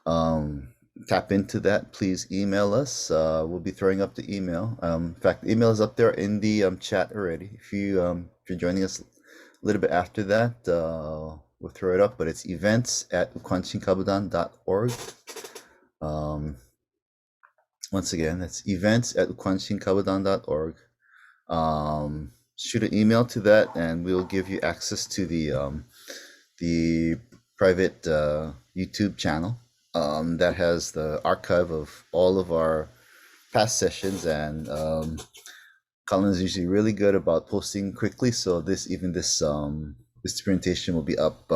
um, tap into that, please email us. We'll be throwing up the email. In fact, the email is up there in the chat already. If you're joining us a little bit after that, we'll throw it up. But it's events@ukwanshin.org. Once again, that's events@ukwanshin.org. Shoot an email to that, and we'll give you access to the private YouTube channel that has the archive of all of our past sessions. And Colin is usually really good about posting quickly, so this presentation will be up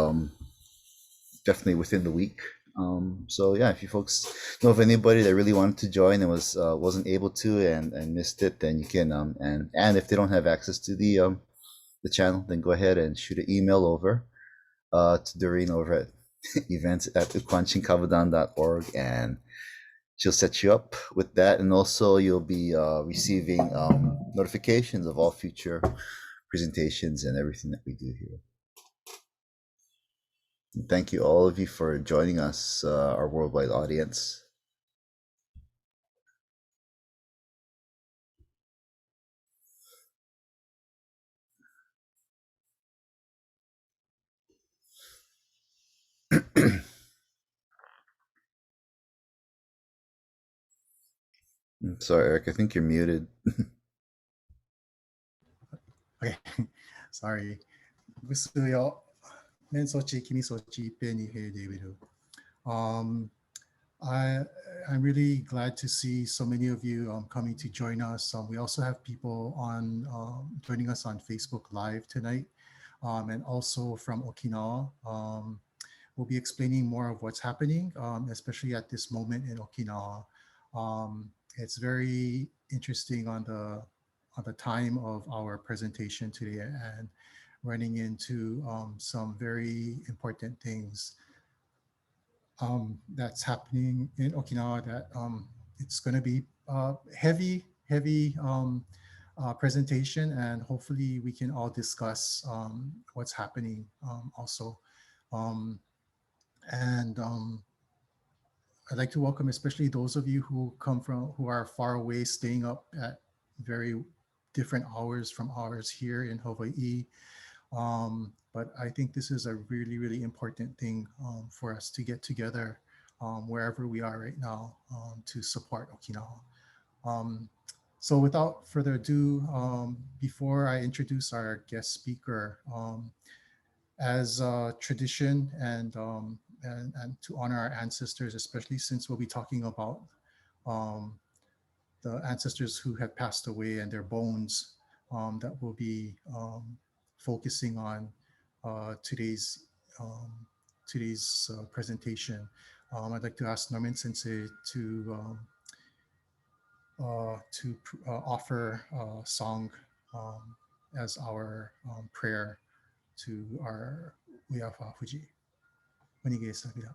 definitely within the week. So yeah, if you folks know of anybody that really wanted to join and wasn't able to and missed it, then you can and if they don't have access to the channel, then go ahead and shoot an email over to Doreen over at events@ukwanshinkabudan.org, and she'll set you up with that. And also you'll be receiving notifications of all future presentations and everything that we do here. And thank you all of you for joining us, our worldwide audience. I'm sorry, Eric, I think you're muted. Okay, sorry. Gusto yo men sochi kimi sochi penny hey David. Um, I I'm really glad to see so many of you coming to join us. We also have people on joining us on Facebook Live tonight, and also from Okinawa. We'll be explaining more of what's happening, especially at this moment in Okinawa. It's very interesting on the time of our presentation today and running into some very important things that's happening in Okinawa. That it's going to be heavy presentation, and hopefully we can all discuss what's happening also. Um, and I'd like to welcome especially those of you who are far away, staying up at very different hours from ours here in Hawaii. But I think this is a really important thing for us to get together wherever we are right now to support Okinawa. So without further ado, before I introduce our guest speaker, as tradition and to honor our ancestors, especially since we'll be talking about um, the ancestors who have passed away and their bones, that will be focusing on today's presentation. I'd like to ask Norman Sensei to offer a song as our prayer to our Uyafa Fuji. Onigiri Sabira.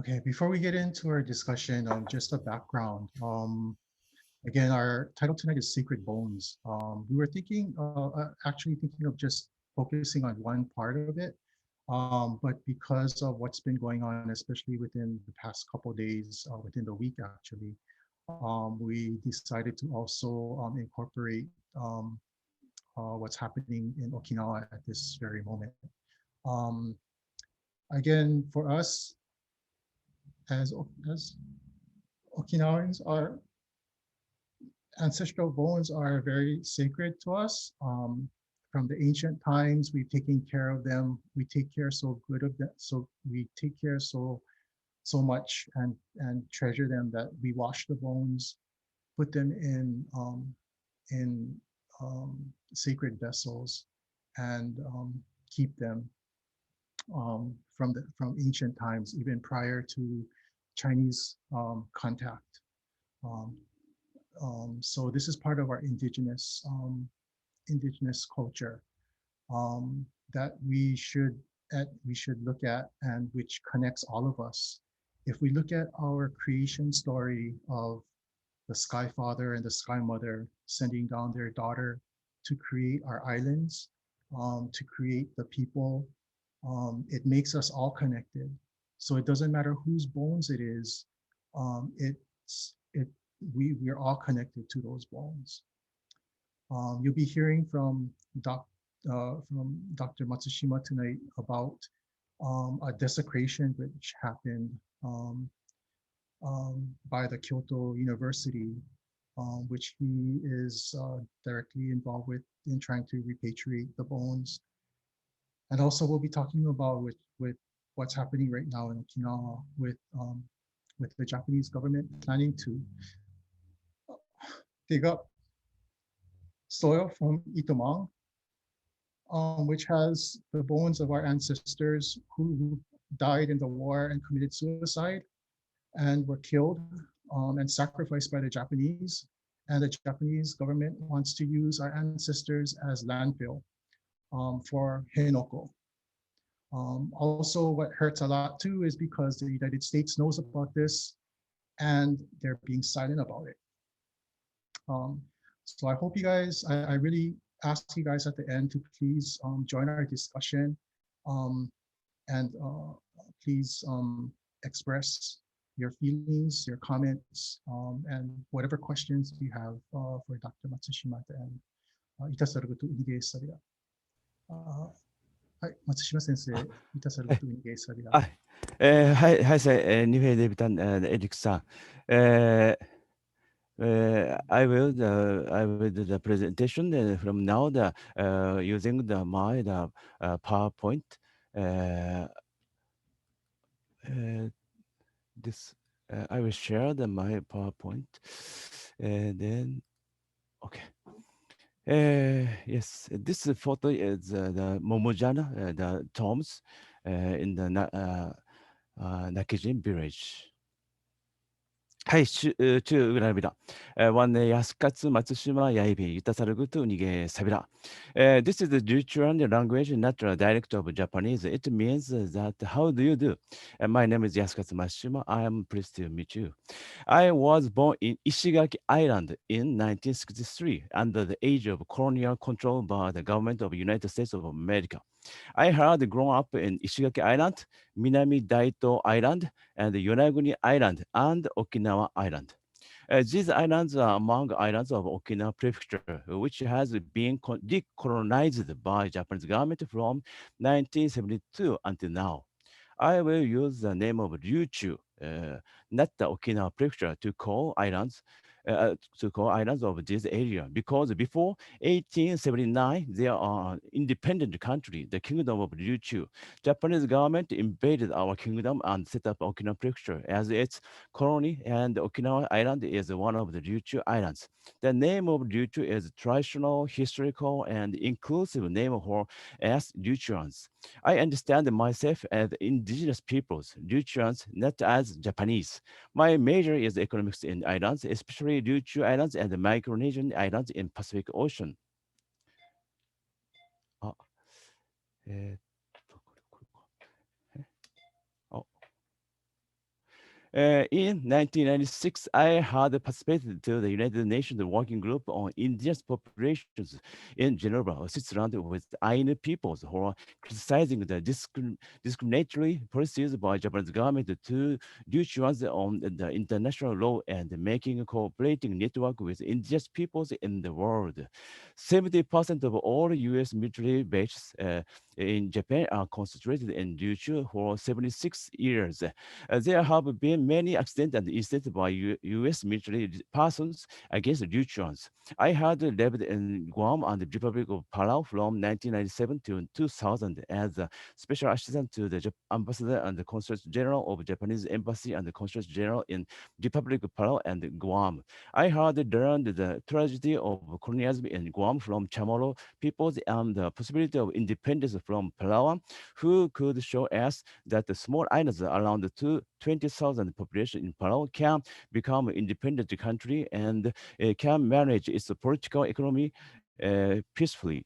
Okay, before we get into our discussion, just a background. Again, our title tonight is Sacred Bones. We were thinking, actually thinking of just focusing on one part of it, but because of what's been going on, especially within the past couple days, within the week actually, we decided to also incorporate what's happening in Okinawa at this very moment. Um, Again, for us as Okinawans, our ancestral bones are very sacred to us. From the ancient times, we've taken care of them. We take care so good of them. So we take care so much and treasure them that we wash the bones, put them in sacred vessels, and keep them from ancient times, even prior to Chinese contact. Um, so this is part of our indigenous culture um, that we should look at, and which connects all of us. If we look at our creation story of the Sky Father and the Sky Mother sending down their daughter to create our islands, to create the people, it makes us all connected. So it doesn't matter whose bones it is. It we're all connected to those bones. You'll be hearing from Dr. Matsushima tonight about a desecration which happened um, by the Kyoto University, which he is directly involved with in trying to repatriate the bones. And also we'll be talking about with what's happening right now in Okinawa with the Japanese government planning to dig up soil from Itomang, which has the bones of our ancestors who died in the war and committed suicide and were killed and sacrificed by the Japanese. And the Japanese government wants to use our ancestors as landfill for Henoko. Also, what hurts a lot too is because the United States knows about this and they're being silent about it. Um, so I hope you guys, I really ask you guys at the end to please join our discussion um, and please express your feelings, your comments, and whatever questions you have for Dr. Matsushima to end. いたさることうにげさびら。はい、松島先生、いたさることうにげさびら。はい。はい、はい、さニフェデビタン、エリックさん。I will do the presentation from now using the PowerPoint. Uh, uh, this I will share my PowerPoint. Then okay. Yes, this photo is the Momojana, the tombs in the Nakijin village. はい、中裏びら。ワンネヤスカツ松島やいびゆたさるぐとにげさびら。This is the Juchuan language natural dialect of Japanese. It means that how do you do? My name is Yasukatsu Matsushima. I am pleased to meet you. I was born in Ishigaki Island in 1963 under the age of colonial control by the government of the United States of America. I had grown up in Ishigaki Island, Minami Daito Island, and Yonaguni Island and Okinawa Island. These islands are among islands of Okinawa Prefecture, which has been decolonized by Japanese government from 1972 until now. I will use the name of Ryuchu, not the Okinawa prefecture, to call islands of this area because before 1879 they are an independent country, the kingdom of Ryuchu. Japanese government invaded our kingdom and set up Okinawa prefecture as its colony, and Okinawa Island is one of the Ryuchu islands. The name of Ryuchu is traditional, historical, and inclusive name for as Ryuchuans. I understand myself as indigenous peoples, Ryuchuans, not as Japanese. My major is economics in islands, especially Ryuchu Islands and the Micronesian Islands in Pacific Ocean. あ、これか。In 1996, I had participated to the United Nations Working Group on Indigenous Populations in Geneva, Switzerland, with Ainu peoples who are criticizing the discriminatory policies by Japanese government to Ryuchuans on the international law and making a cooperating network with indigenous peoples in the world. 70% of all U.S. military bases in Japan are concentrated in Ryuchu for 76 years. There have been many accidents and incidents by U.S. military persons against Ryuchuans. I had lived in Guam and the Republic of Palau from 1997 to 2000 as a special assistant to the ambassador and the consul general of Japanese embassy and the consul general in Republic of Palau and Guam. I had learned the tragedy of colonialism in Guam from Chamorro peoples and the possibility of independence from Palawan, who could show us that the small islands around the 20,000 population in Palau can become an independent country and can manage its political economy peacefully.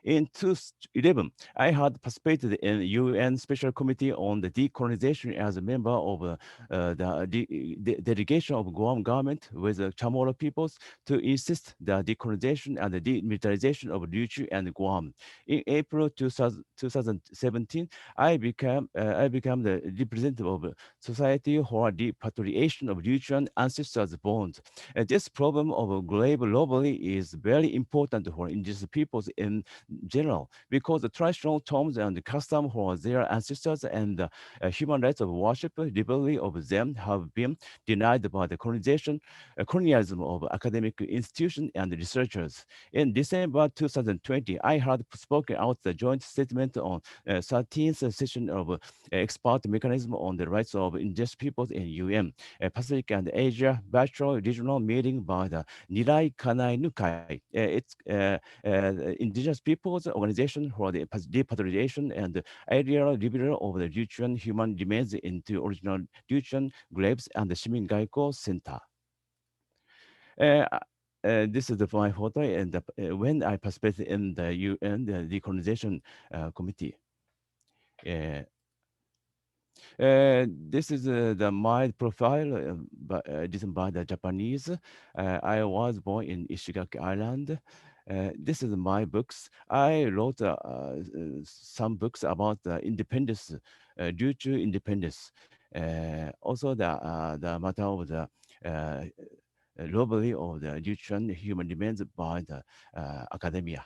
In 2011, I had participated in UN Special Committee on the Decolonization as a member of the delegation of Guam government with the Chamorro peoples to insist the decolonization and the demilitarization of Ryukyu and Guam. In April 2017, I became the representative of Society for Repatriation of Ryukyuan Ancestors Bonds. This problem of global robbery is very important for indigenous peoples in general because the traditional tombs and custom for their ancestors and human rights of worship, liberally of them have been denied by the colonialism of academic institutions and researchers. In December 2020, I had spoken out the joint statement on 13th session of expert mechanism on the rights of indigenous peoples in UN, Pacific and Asia virtual regional meeting by the Nirai Kanai Nukai. Indigenous peoples organization for the repatriation and aerial removal of the Ryuchuan human remains into original Ryuchuan graves and the Shimin Gaiko Center. Uh, this is my photo, and when I participated in the UN the decolonization committee. Uh, this is my profile written by the Japanese. I was born in Ishigaki Island. This is my books. I wrote some books about independence, due to independence. Also, the matter of the uh, robbery of the Egyptian human remains by the academia.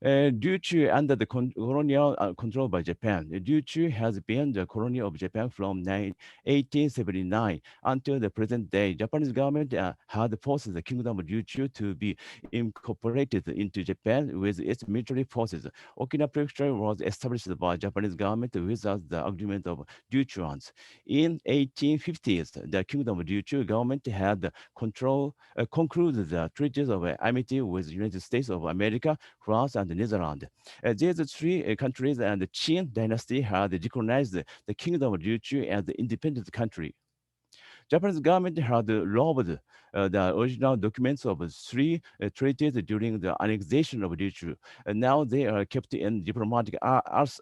Due to under the colonial control by Japan, Ryuchu has been the colony of Japan from 1879 until the present day. Japanese government had forced the kingdom of Ryuchu to be incorporated into Japan with its military forces. Okinawa Prefecture was established by Japanese government without the agreement of Ryuchuans. In 1850s, the kingdom of Ryuchu government had concluded the treaties of amity with the United States of America, France, and the Netherlands. These three countries and the Qin dynasty had recognized the kingdom of Ryuchu as the independent country. Japanese government had robbed the original documents of three treaties during the annexation of Ryuchu. Now they are kept in diplomatic archives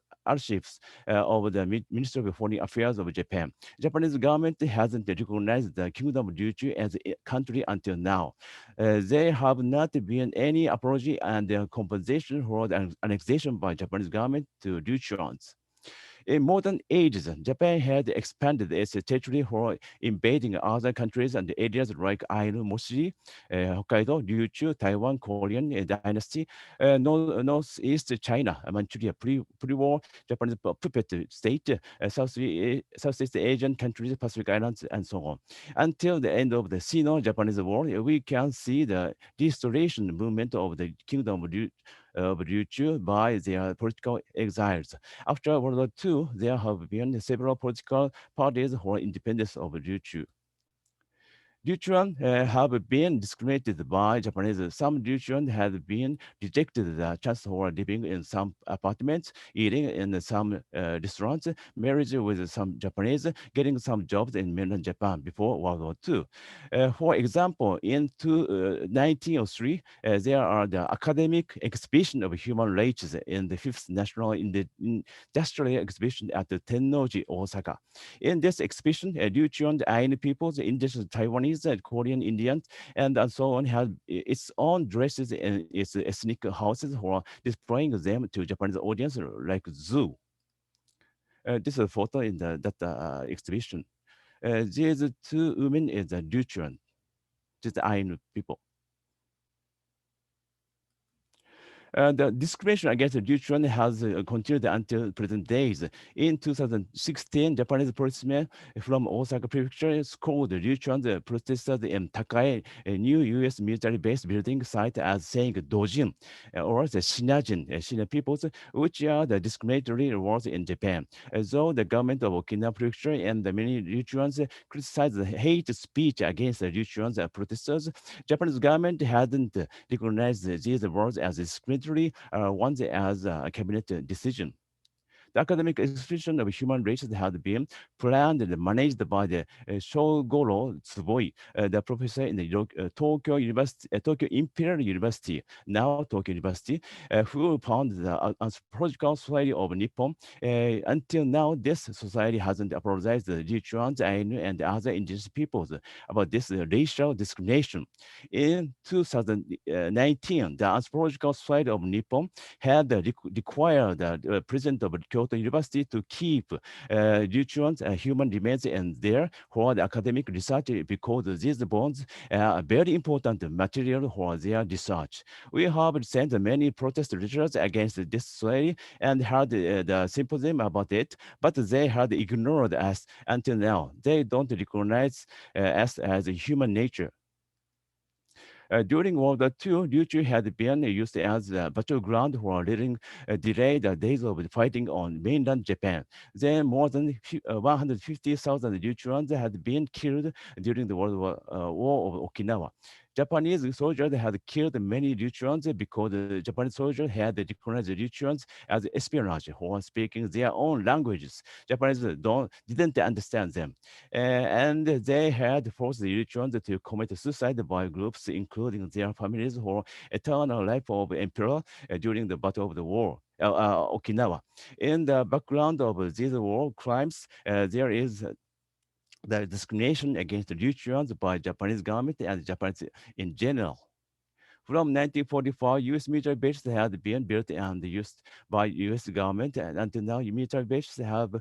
of the Ministry of Foreign Affairs of Japan. Japanese government hasn't recognized the Kingdom of Ryuchu as a country until now. There have not been any apology and compensation for the annexation by Japanese government to Ryuchuans. In modern ages, Japan had expanded its territory for invading other countries and areas like Ainu, Moshi, Hokkaido, Ryukyu, Taiwan, Korean dynasty, northeast China, Manchuria, pre-war Japanese puppet state, Southeast Asian countries, Pacific Islands, and so on. Until the end of the Sino-Japanese War, we can see the restoration movement of the Kingdom of Ryukyu by their political exiles. After World War II, there have been several political parties for independence of Ryukyu. Ryuchuan have been discriminated by Japanese. Some Ryuchuan have been rejected the chance for living in some apartments, eating in some restaurants, marriage with some Japanese, getting some jobs in mainland Japan before World War II. For example, in 1903, there are the academic exhibition of human rights in the fifth national industrial exhibition at the Tennoji, Osaka. In this exhibition, Ryuchuan Ainu peoples, indigenous Taiwanese, Korean Indians, and so on, have its own dresses and its ethnic houses for displaying them to Japanese audience like zoo. This is a photo in that exhibition. These two women is the Ryuchuan, just Ainu people. The discrimination against the Ryuchuan has continued until present days. In 2016, Japanese policemen from Osaka Prefecture called the Ryuchuan protesters in Takai, a new U.S. military base building site, as saying Dojin, or the Shinajin, Shina peoples, which are the discriminatory words in Japan. Though the government of Okinawa Prefecture and the many Ryuchuans criticized the hate speech against the Ryuchuans protesters, Japanese government hadn't recognized these words as discriminatory ones as a cabinet decision. The academic expression of human races had been planned and managed by the Shogoro Tsuboi, the professor in the Tokyo University, Tokyo Imperial University, now Tokyo University, who founded the Anthropological Society of Nippon. Until now, this society hasn't apologized to the Ryuchuans, Ainu, and other indigenous peoples about this racial discrimination. In 2019, the Anthropological Society of Nippon had required the president of Kyoto University to keep Ryuchuan's human remains in there for the academic research because these bones are very important material for their research. We have sent many protest letters against this society and had the symposium about it, but they had ignored us until now. They don't recognize us as a human nature. During World War II, Ryuchu had been used as a battleground for leading delay the days of fighting on mainland Japan. Then more than 150,000 Ryuchuans had been killed during the War of Okinawa. Japanese soldiers had killed many Ryuchuans because the Japanese soldiers had recognized the Ryuchuans as espionage who were speaking their own languages. Japanese didn't understand them. And they had forced the Ryuchuans to commit suicide by groups, including their families for eternal life of emperor during the Battle of the War. Okinawa. In the background of these war crimes, there is the discrimination against the Ryuchuans by Japanese government and Japanese in general. From 1944, U.S. military bases had been built and used by U.S. government, and until now, military bases have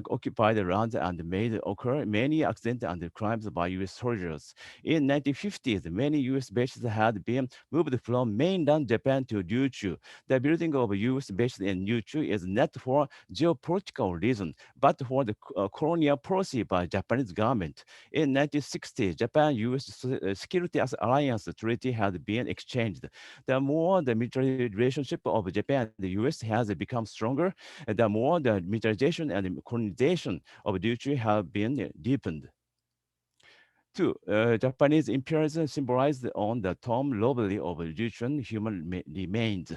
occupied the land and made occur many accidents and crimes by U.S. soldiers. In 1950s, many U.S. bases had been moved from mainland Japan to Ryuchu. The building of U.S. bases in Ryuchu is not for geopolitical reasons, but for the colonial policy by Japanese government. In 1960, Japan-U.S. Security Alliance Treaty had been exchanged. The more the military relationship of Japan and the U.S. has become stronger, the more the militarization and colonization of Ryuchu have been deepened. Two, Japanese imperialism symbolized on the tomb lobby of Ryuchuan human remains.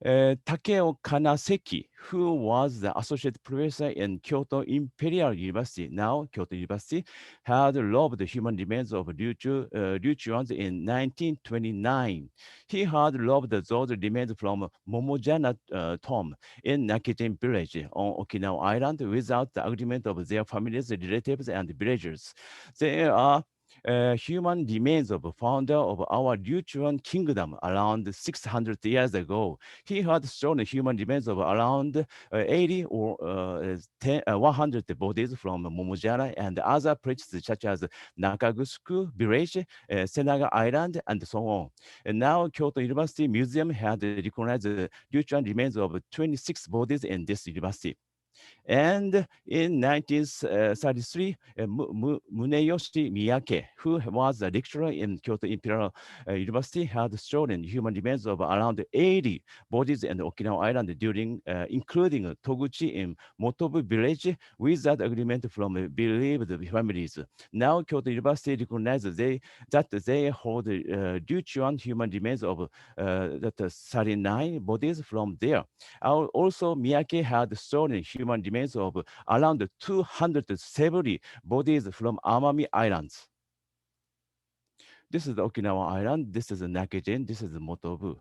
Takeo Kanaseki, who was the associate professor in Kyoto Imperial University, now Kyoto University, had robbed the human remains of Ryuchuans in 1929. He had robbed those remains from Momojana tomb in Nakijin village on Okinawa Island without the agreement of their families, relatives, and villagers. They are human remains of founder of our Ryuchuan kingdom around 600 years ago. He had stolen human remains of around 80 or 100 bodies from Momojara and other places such as Nakagusuku village, Senaga Island, and so on. And now Kyoto University Museum had recognized Ryuchuan remains of 26 bodies in this university. And in 1933, Muneyoshi Miyake, who was a lecturer in Kyoto Imperial University, had stolen human remains of around 80 bodies in Okinawa Island during, including Toguchi in Motobu village, without agreement from bereaved families. Now, Kyoto University recognizes that they hold Ryuchuan human remains of 39 bodies from there. Also, Miyake had stolen human remains of around 270 bodies from Amami Islands. This is the Okinawa Island, this is Nakajin, this is Motobu.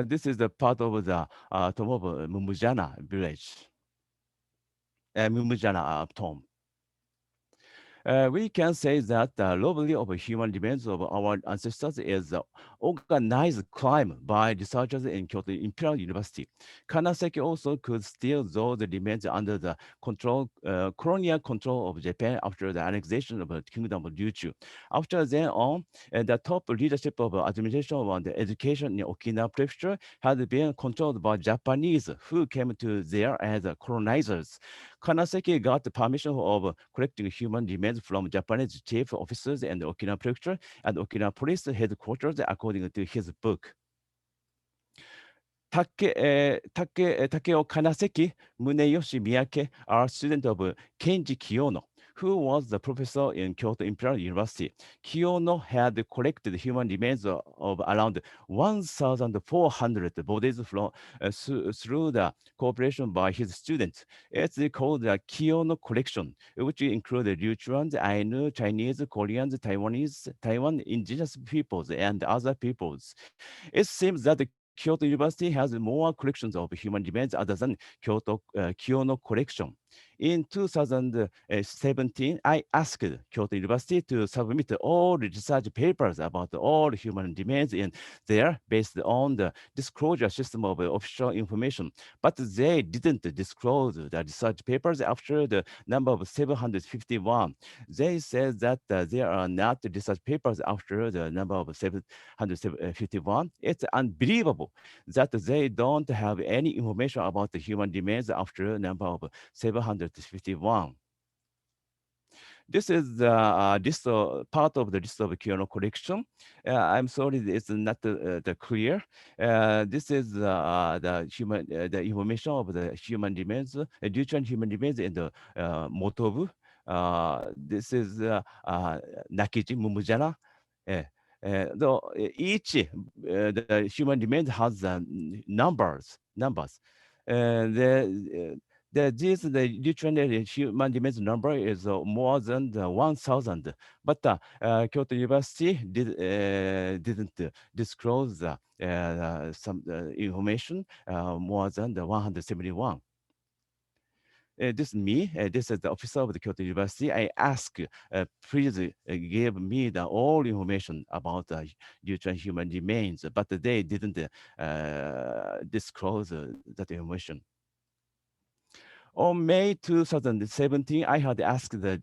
This is the part of the tomb of Mumujana village, Mumujana tomb. We can say that the robbery of human remains of our ancestors is organized crime by researchers in Kyoto Imperial University. Kanaseki also could steal those remains under the colonial control of Japan after the annexation of the Kingdom of Ryuchu. After then on, the top leadership of administration and education in Okinawa Prefecture had been controlled by Japanese who came to there as colonizers. Kanaseki got the permission of collecting human remains from Japanese chief officers and Okinawa Prefecture and Okinawa Police headquarters, according to his book. Takeo Kanaseki, Muneyoshi Miyake are students of Kenji Kiyono, who was the professor in Kyoto Imperial University. Kiyono had collected human remains of around 1,400 bodies from, through the cooperation by his students. It's called the Kiyono collection, which includes Ryuchuans, Ainu, Chinese, Koreans, Taiwanese, Taiwan indigenous peoples, and other peoples. It seems that the Kyoto University has more collections of human remains other than Kyoto Kiyono collection. In 2017, I asked Kyoto University to submit all research papers about all human remains in there based on the disclosure system of official information, but they didn't disclose the research papers after the number of 751. They said that there are not research papers after the number of 751. It's unbelievable that they don't have any information about the human remains after a number of 751. This is the list part of the list of Kyono collection. I'm sorry, it's not the clear. This is the information of the human remains, Ryuchuan human remains in the Motobu. This is Nakiji Mumujana. Each the human remains has numbers. The literally human remains number is more than 1,000, but Kyoto University didn't disclose some information more than the 171. this me, this is the officer of the Kyoto University. I ask, please give me the all information about the future human remains, but they didn't disclose that information. On May 2017, I had asked the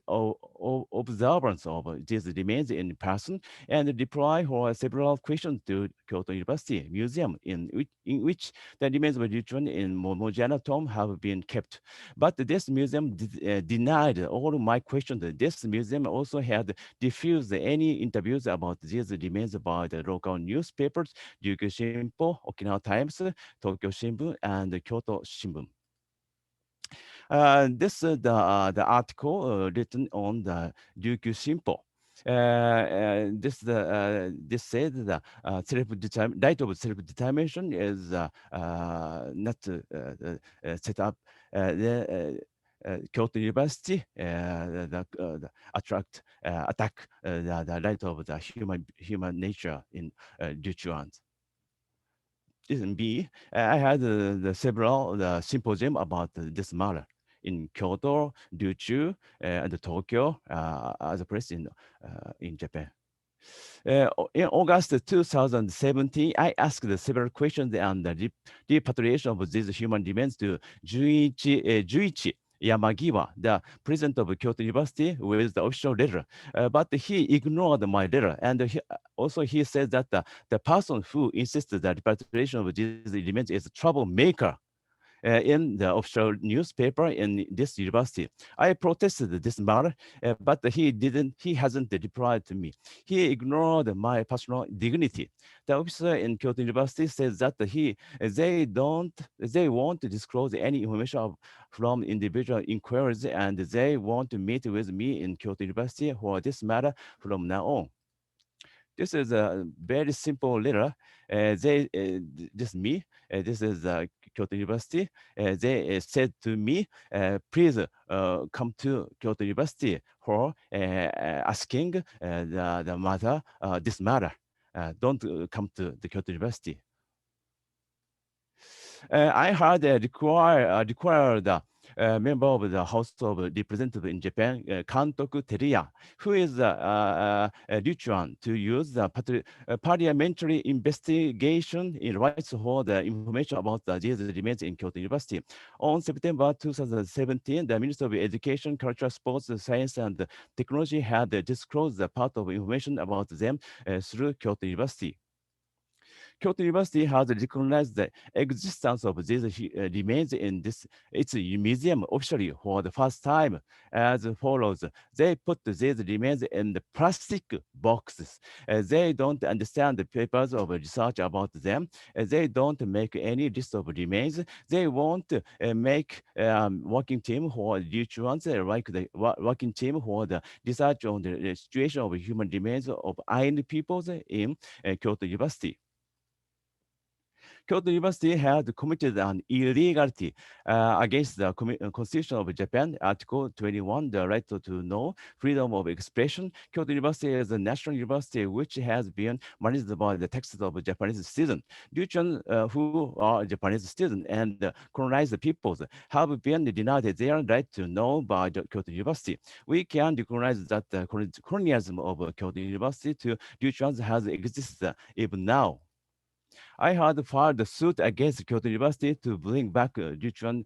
observance of these remains in person and reply for several questions to Kyoto University Museum, in which the remains of Ryuchun in Momojana tomb have been kept. But this museum denied all my questions. This museum also had refused any interviews about these remains by the local newspapers, Ryukyu Shimpo, Okinawa Times, Tokyo Shimbun, and Kyoto Shimbun. This is the article written on the Ryukyu Shimpo. This says the right of self-determination is not set up. Kyoto University the attack the right of the human nature in Ryuchuan. In B, I had the several the symposium about this matter in Kyoto, Ryuchu, and Tokyo as a place in Japan. In August 2017, I asked several questions on the repatriation of these human remains to Juichi Yamagiwa, the president of Kyoto University, with the official letter. But he ignored my letter. And also he said that the person who insisted that repatriation of these remains is a troublemaker in the official newspaper in this university. I protested this matter, but he hasn't replied to me. He ignored my personal dignity. The officer in Kyoto University says that they won't disclose any information from individual inquiries, and they want to meet with me in Kyoto University for this matter from now on. This is a very simple letter. This me. This is Kyoto University. They said to me, please come to Kyoto University for asking the matter, this matter. Don't come to the Kyoto University. I had required member of the House of Representatives in Japan, Kantoku Teruya, who is Ryuchuan, to use the parliamentary investigation in rights for the information about these remains in Kyoto University. On September 2017, the Ministry of Education, Culture, Sports, Science, and Technology had disclosed the part of information about them through Kyoto University. Kyoto University has recognized the existence of these remains in its museum officially for the first time as follows. They put these remains in the plastic boxes. They don't understand the papers of research about them. They don't make any list of remains. They won't make working team for future ones like the working team for the research on the situation of human remains of Ainu peoples in Kyoto University. Kyoto University had committed an illegality against the Constitution of Japan, Article 21, the right to know, freedom of expression. Kyoto University is a national university which has been managed by the texts of Japanese students. Ryuchun, who are Japanese students and colonized peoples, have been denied their right to know by the Kyoto University. We can recognize that the colonialism of Kyoto University to Ryuchun has existed even now. I had filed a suit against Kyoto University to bring back Ryuchuan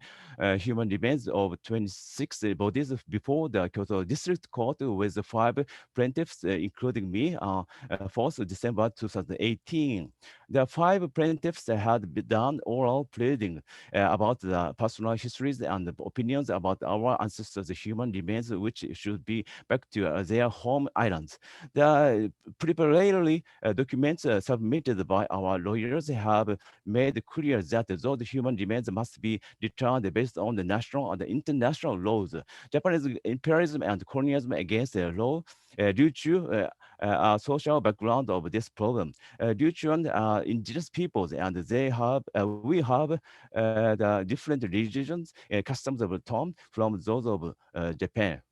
human remains of 26 bodies before the Kyoto District Court with 5 plaintiffs, including me, on 4th December 2018. The 5 plaintiffs had done oral pleading about the personal histories and opinions about our ancestors' human remains, which should be back to their home islands. The preparatory documents submitted by our lawyers have made clear that those human remains must be returned based on the national and the international laws. Japanese imperialism and colonialism against the law due to social background of this problem. Due to indigenous peoples, and we have the different religions, customs of the Tom from those of Japan.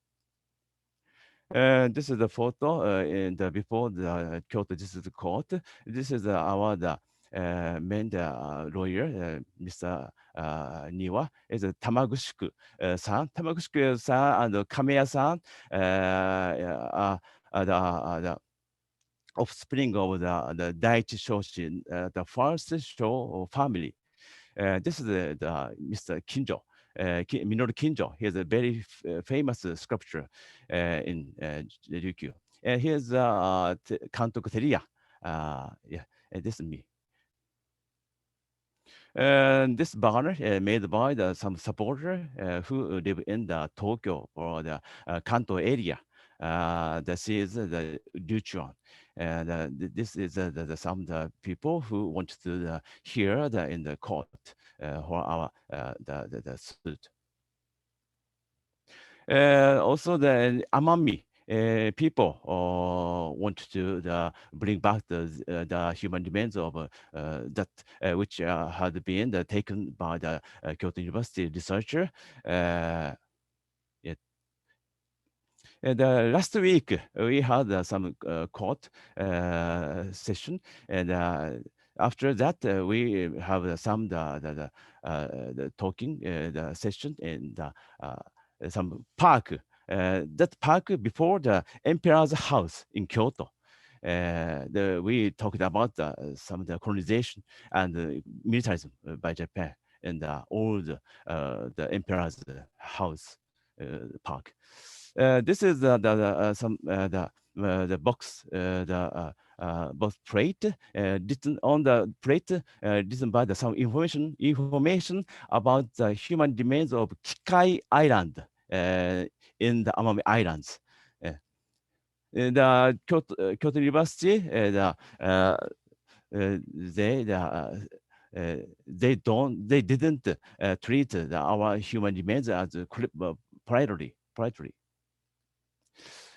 This is the photo in the before the Kyoto District Court. This is our main lawyer, Mr. Niwa, is Tamagushku san. Tamagushku san and Kameya san the offspring of the Daiichi Shoshin, the first Sho family. This is Mr. Kinjo, Minoru Kinjo. He is a very famous sculptor in Ryukyu. And here's Kantoku Teriya. Yeah, this is me. This banner made by some supporter who live in the Tokyo or the Kanto area. This is the Duchuan. And this is some people who want to hear in the court for our the suit. Also, the Amami people want to bring back the human remains of that which had been taken by the Kyoto University researcher. Yeah. And last week we had some court session, and after that we have some the talking the session in some park. That park before the emperor's house in Kyoto. We talked about some of the colonization and militarism by Japan in the old the emperor's house park. This is some the box box plate written on the plate written by some information about the human remains of Kikai Island in the Amami Islands. The Kyoto University, they they didn't treat our human remains as priority.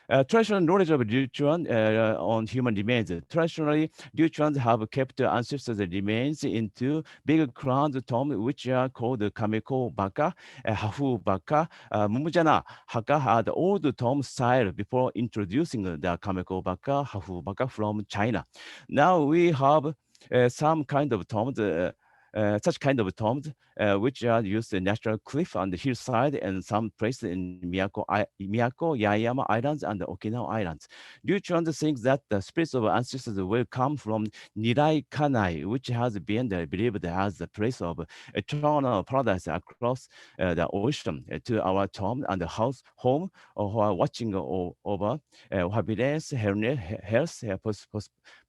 Traditional knowledge of Duchuan on human remains. Traditionally, Duchuans have kept ancestors' remains into big crowned tombs, which are called Kameko Baka, Hafu Baka, Mumujana Haka had old tomb style before introducing the Kameko Baka, Hafu Baka from China. Now we have some kind of tombs. Such kind of tombs, which are used in natural cliff on the hillside and some places in Miyako, Yaeyama Islands, and the Okinawa Islands. Duchuan thinks that the spirits of ancestors will come from Nirai Kanai, which has been believed as the place of eternal paradise across the ocean to our tomb and the house home, who are watching over happiness, health,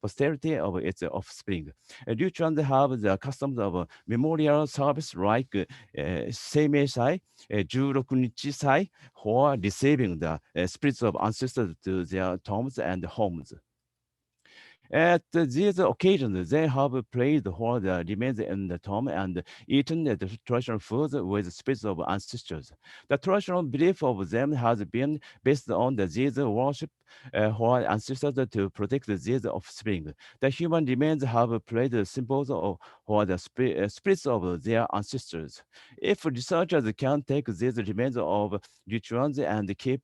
posterity of its offspring. Duchuan have the customs of memorial service like Seimei-sai, 16日祭 for receiving the spirits of ancestors to their tombs and homes. At these occasions, they have prayed for the remains in the tomb and eaten the traditional foods with spirits of ancestors. The traditional belief of them has been based on these worship for ancestors to protect these offspring. The human remains have played symbols for the spirits of their ancestors. If researchers can take these remains of rituals and keep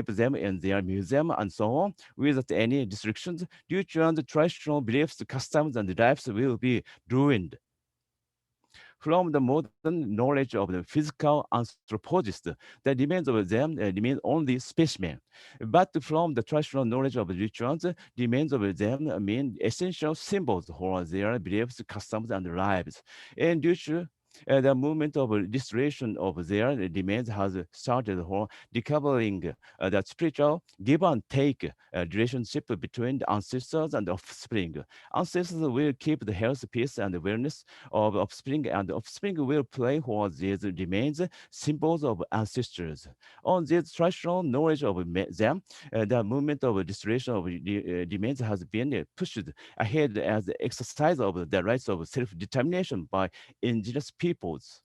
them in their museum and so on without any restrictions, due to the traditional beliefs, customs, and lives will be ruined. From the modern knowledge of the physical anthropologists, the remains of them remain only specimen. But from the traditional knowledge of rituals, remains of them mean essential symbols for their beliefs, customs, and lives. And due to the movement of restoration of their remains has started for recovering the spiritual give and take relationship between the ancestors and offspring. Ancestors will keep the health, peace, and wellness of offspring, and the offspring will play for these remains, symbols of ancestors. On this traditional knowledge of them, the movement of restoration of remains has been pushed ahead as the exercise of the rights of self-determination by indigenous peoples.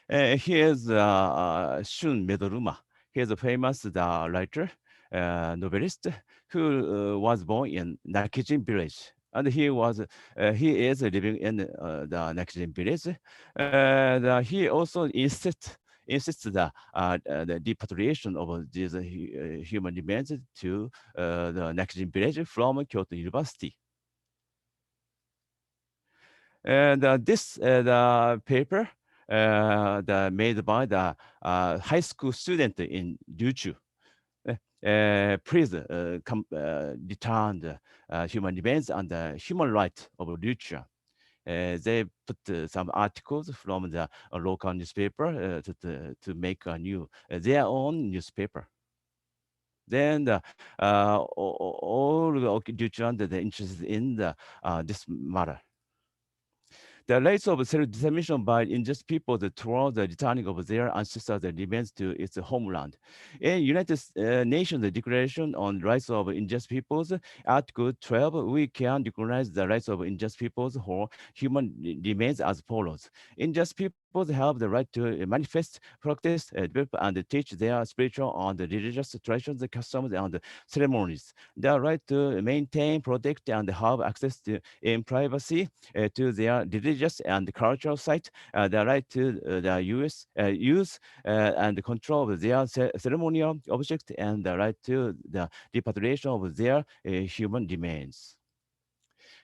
Here's Shun Medoruma. He's a famous writer, novelist, who was born in Nakijin village. And he is living in the Nakijin village. He also insists the repatriation of these human remains to the Nakijin village from Kyoto University. And this the paper made by the high school student in Ryuchu. Please return the human demands and the human rights of literature. They put some articles from the local newspaper to make a new their own newspaper. Then all the Duchan that are interested in this matter. The rights of self-determination by indigenous people toward the returning of their ancestors remains to its homeland. In United Nations Declaration on Rights of Indigenous Peoples, Article 12, we can recognize the rights of indigenous peoples who human remains as follows. Indigenous peoples have the right to manifest, practice, develop, and teach their spiritual and religious traditions, customs, and ceremonies. The right to maintain, protect, and have access to in privacy to their religious and cultural site, the right to the use and control of their ceremonial objects, and the right to the repatriation of their human remains.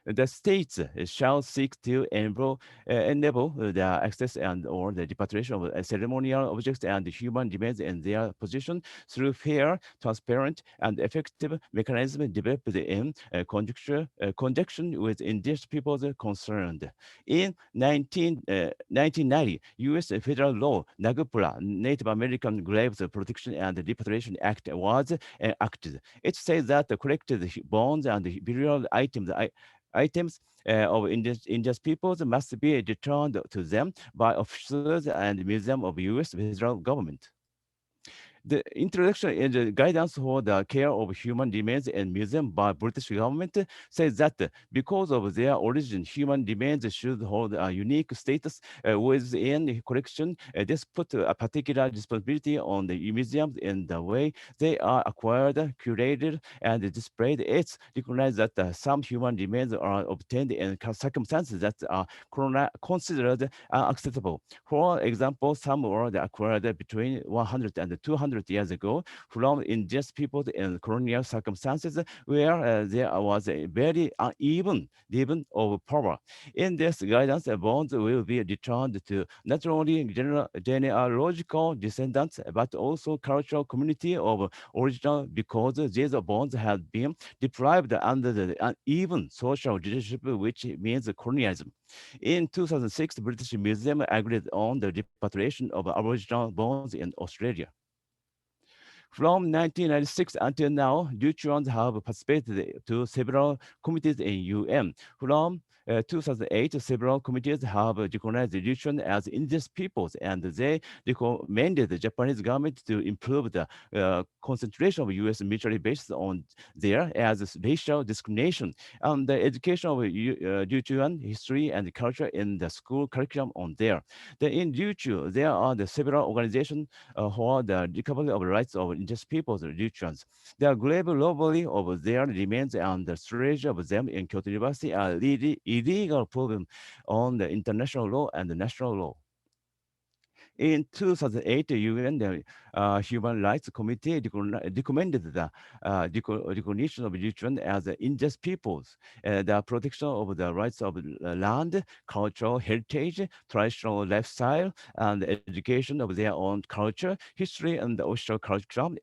The states shall seek to enable the access and or the repatriation of ceremonial objects and human remains in their position through fair, transparent, and effective mechanisms developed in conjunction with indigenous peoples concerned. In 1990, U.S. federal law, NAGPRA, Native American Graves Protection and Repatriation Act, was enacted. It says that the collected bones and burial items of indigenous peoples must be returned to them by officers and museum of U.S. federal government. The introduction in the guidance for the care of human remains in museum by British government says that because of their origin, human remains should hold a unique status within the collection. This put a particular responsibility on the museums in the way they are acquired, curated, and displayed. It's recognized that some human remains are obtained in circumstances that are considered unacceptable. For example, some were acquired between 100 and 200 years ago from indigenous people in colonial circumstances where there was a very uneven division of power. In this guidance, bonds will be returned to not only genealogical descendants but also cultural community of original because these bonds have been deprived under the uneven social relationship, which means colonialism. In 2006, the British Museum agreed on the repatriation of Aboriginal bones in Australia. From 1996 until now, Lutherans have participated to several committees in UN. From 2008, several committees have recognized Lutheran as indigenous peoples, and they recommended the Japanese government to improve the concentration of U.S. military bases on there as racial discrimination and the education of Lutheran history and culture in the school curriculum on there. In Luchu, there are several organizations for the recovery of rights of indigenous peoples, Lutherans. The global globally of their remains and the storage of them in Kyoto University are really illegal problem on the international law and the national law. In 2008, the UN Human Rights Committee recommended the recognition of religion as indigenous peoples, the protection of the rights of land, cultural heritage, traditional lifestyle, and education of their own culture, history, and the official curriculum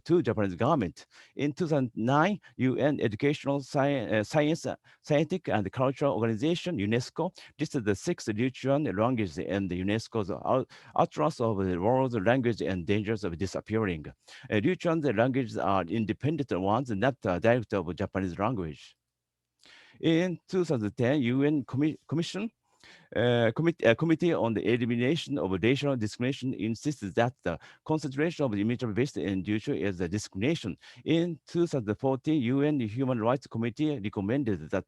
to Japanese government. In 2009, UN Educational Scientific and Cultural Organization, UNESCO, listed the six religion languages in the UNESCO's Atlas of the World's Language and Dangers of Disappearing. Ryuchuan languages are independent ones, not dialect of Japanese language. In 2010, UN Commission Committee on the Elimination of Racial Discrimination insists that the concentration of the immature based in future is a discrimination. In 2014, UN Human Rights Committee recommended that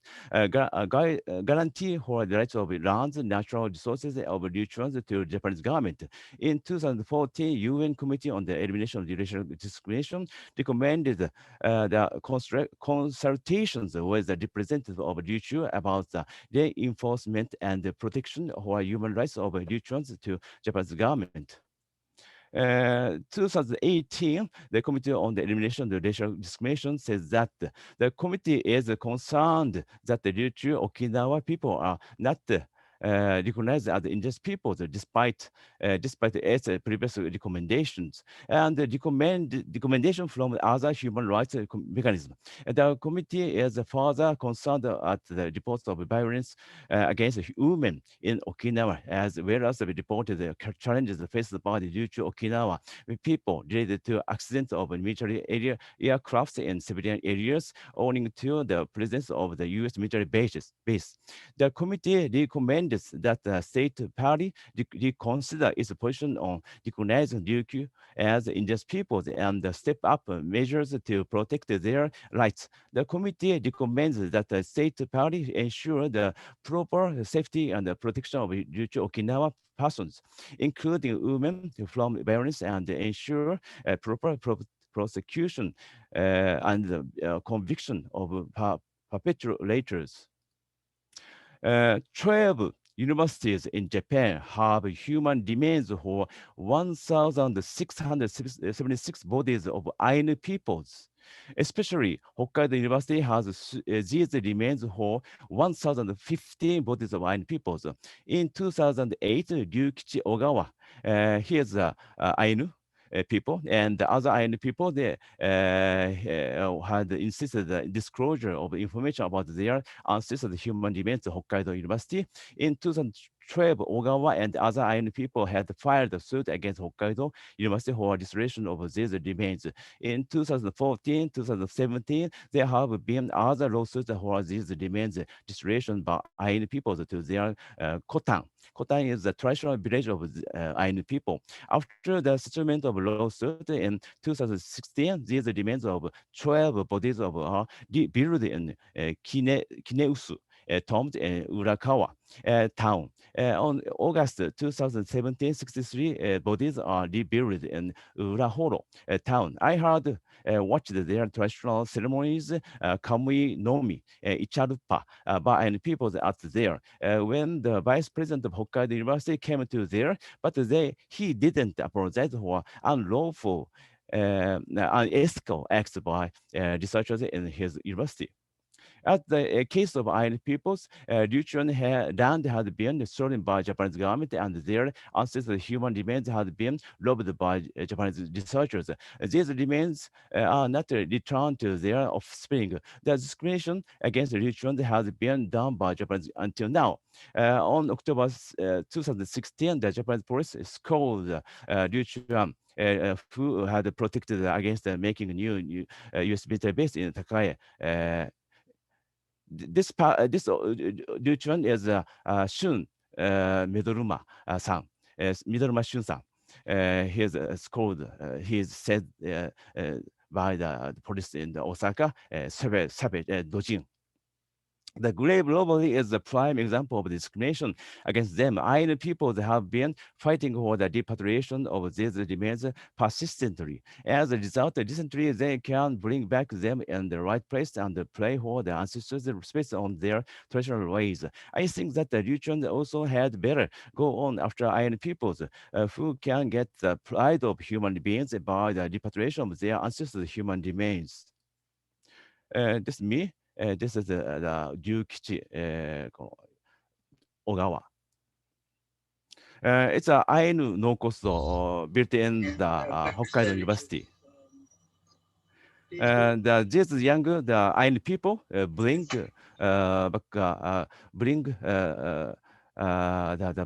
guarantee for the rights of lands, natural resources of nutrients to Japanese government. In 2014, UN Committee on the Elimination of Racial Discrimination recommended the consultations with the representative of Ryuchu about the reinforcement and the protection of human rights of nutrients to Japan's government. 2018, the Committee on the Elimination of Racial Discrimination says that the committee is concerned that the Ryukyu Okinawa people are not recognized as indigenous peoples despite its previous recommendations and recommendation from other human rights mechanisms. The committee is further concerned at the reports of violence against women in Okinawa, as well as the reported challenges faced by the Ryuchu Okinawa people related to accidents of military aircrafts in civilian areas owing to the presence of the U.S. military base. The committee recommends that the state party reconsider its position on recognizing Ryukyu as indigenous peoples and step up measures to protect their rights. The committee recommends that the state party ensure the proper safety and the protection of Ryukyu Okinawa persons, including women from violence, and ensure proper prosecution and conviction of perpetrators. 12 universities in Japan have human remains for 1,676 bodies of Ainu peoples. Especially, Hokkaido University has these remains for 1,015 bodies of Ainu peoples. In 2008, Ryukichi Ogawa, he is Ainu, people, and the other Ainu people, they had insisted the disclosure of information about their ancestors' human remains to Hokkaido University. In 2012, Ogawa and other Ainu people had filed a suit against Hokkaido University for restoration of these remains. In 2014, 2017, there have been other lawsuits for these remains restoration by Ainu people to their kotan. Kotan is the traditional village of Ainu people. After the settlement of lawsuit in 2016, these remains of 12 bodies of rebuilt in Kineusu, tombed in Urakawa town. On August 2017, 63 bodies are rebuilt in Urahoro town. I heard watched their traditional ceremonies, Kamui Nomi, Icharupa, by and people at there. When the vice president of Hokkaido University came to there, but he didn't apologize for unlawful, unethical acts by researchers in his university. At the case of Ainu peoples, land had been stolen by Japanese government and their ancestral human remains had been robbed by Japanese researchers. These remains are not returned to their offspring. The discrimination against Ryuchuan has been done by Japanese until now. On October 2016, the Japanese police called Ryuchuan who had protected against making a new U.S. military base in Takae. This Ryuchuan is Shun Midoruma san, Midoruma Shun san. He is called, he is said by the police in the Osaka, savage dojin. The grave robbery is the prime example of discrimination against them. Ainu people have been fighting for the repatriation of these remains persistently. As a result, recently they can bring back them in the right place and pray for the ancestors' space on their traditional ways. I think that the Ryuchuan also had better go on after Ainu peoples who can get the pride of human beings by the repatriation of their ancestors' human remains. This is me. This is the Ryukichi Ogawa. It's a Ainu no cost built in the Hokkaido University. And these young the Ainu people bring the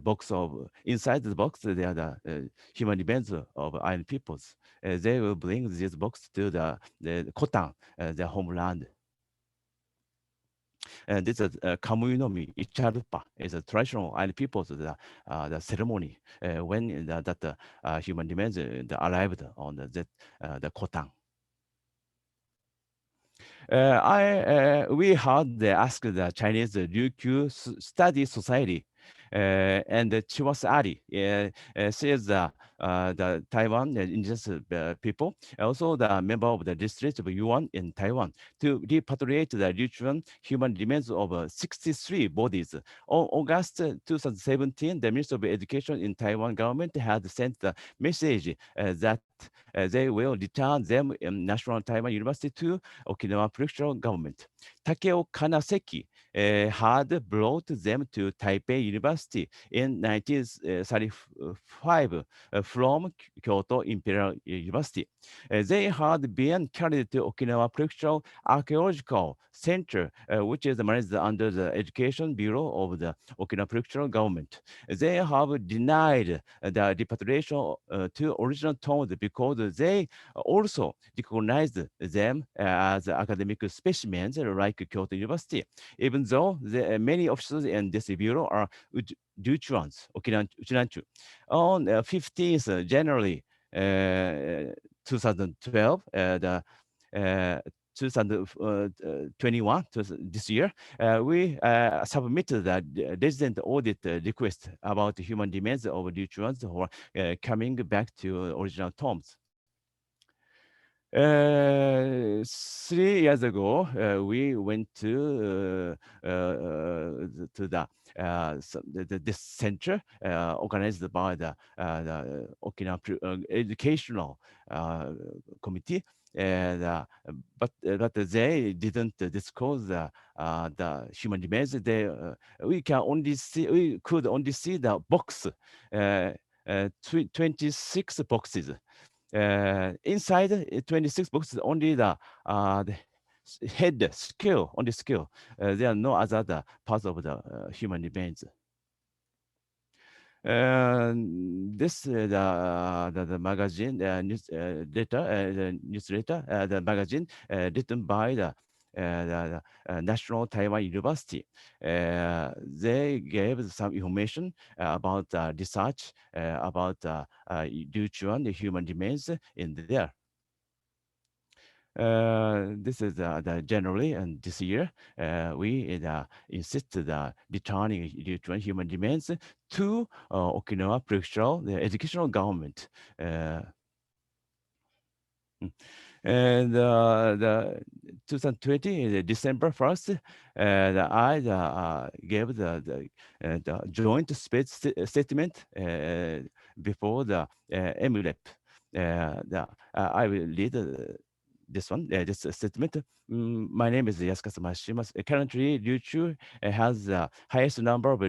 box of inside the box. They are the human remains of Ainu peoples. They will bring this box to the Kotan, their homeland. And this is Kamuinomi Icharupa is a traditional Ainu people's the ceremony when that human remains arrived on the Kotan. We had asked the Chinese Ryukyu Study Society and Chiwas Ali says the Taiwan indigenous people, also the member of the district of Yuan in Taiwan, to repatriate the ritual human remains of 63 bodies. On August 2017, the Ministry of Education in Taiwan government had sent the message that they will return them in National Taiwan University to Okinawa Prefectural government. Takeo Kanaseki had brought them to Taipei University in 1935 from Kyoto Imperial University. They had been carried to Okinawa Prefectural Archaeological Center, which is managed under the Education Bureau of the Okinawa Prefectural government. They have denied the repatriation to original tombs because they also recognized them as academic specimens like Kyoto University, even though many officers in this bureau are Uchuans, Uchinanchu. On 15th January 2012, uh, 2021, this year, we submitted the resident audit request about human demands of Uchuans who are coming back to original tombs. 3 years ago, we went to this center organized by the Okinawa Educational Committee, and but they didn't disclose the human remains. We could only see the box, 26 boxes. Inside 26 boxes, only the head skill, only skill. There are no other parts of the human remains. This the magazine the newsletter, the magazine written by the National Taiwan University. They gave some information about research about Duchuan, the human remains in there. This is the generally, and this year we insist the returning human remains to Okinawa Prefectural, the educational government. Mm. And the 2020, December 1st, I gave the joint statement before the MLEP. I will read this one, this statement. My name is Yasukasa Mashima. Currently, Ryuchu has the highest number of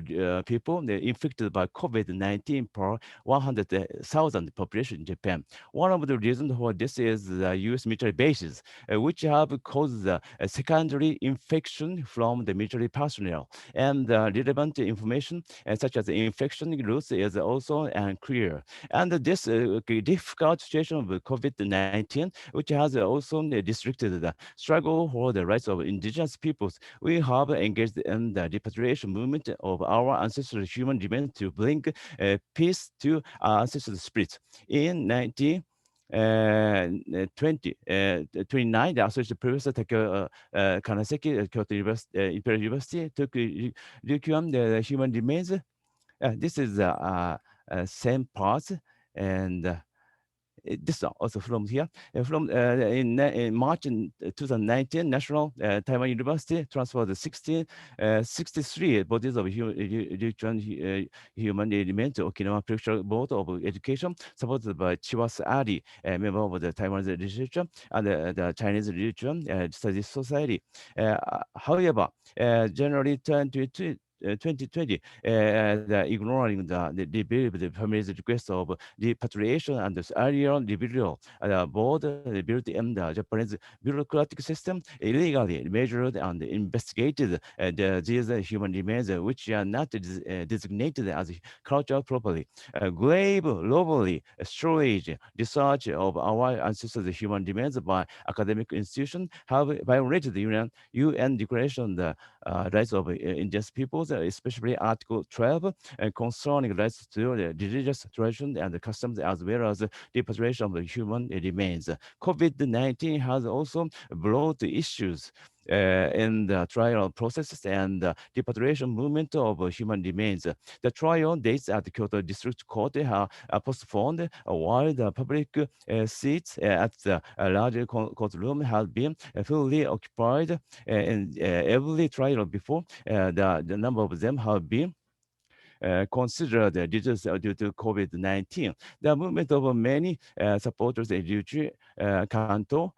people infected by COVID-19 per 100,000 population in Japan. One of the reasons for this is the U.S. military bases, which have caused secondary infection from the military personnel. And relevant information, such as the infection routes, is also unclear. And this difficult situation of COVID-19, which has also restricted the struggle for the rights of indigenous peoples, we have engaged in the repatriation movement of our ancestral human remains to bring peace to our ancestral spirits. In 29, the Associate Professor Takeo Kanaseki at Kyoto University, Imperial University took Ryukyuan, the human remains. This is the same parts, and this also from here. In March 2019, National Taiwan University transferred 63 bodies of human remains to Okinawa Prefectural Board of Education, supported by Chiwas Ali, a member of the Taiwanese Literature and the Chinese Literature Studies Society. However, January 2020, ignoring the family's request of repatriation and this earlier reveal board built in the Japanese bureaucratic system illegally measured and investigated these human remains which are not designated as cultural property. Grave robbery, storage, research of our ancestors' human remains by academic institutions have violated the UN Declaration the rights of indigenous peoples, especially Article 12, concerning rights to the religious tradition and customs, as well as the repatriation of the human remains. COVID-19 has also brought issues in the trial processes and repatriation movement of human remains. The trial dates at the Kyoto District Court are postponed while the public seats at the larger courtroom have been fully occupied. In every trial before, the number of them have been considered reduced due to COVID-19. The movement of many supporters in Ryuchi, Kanto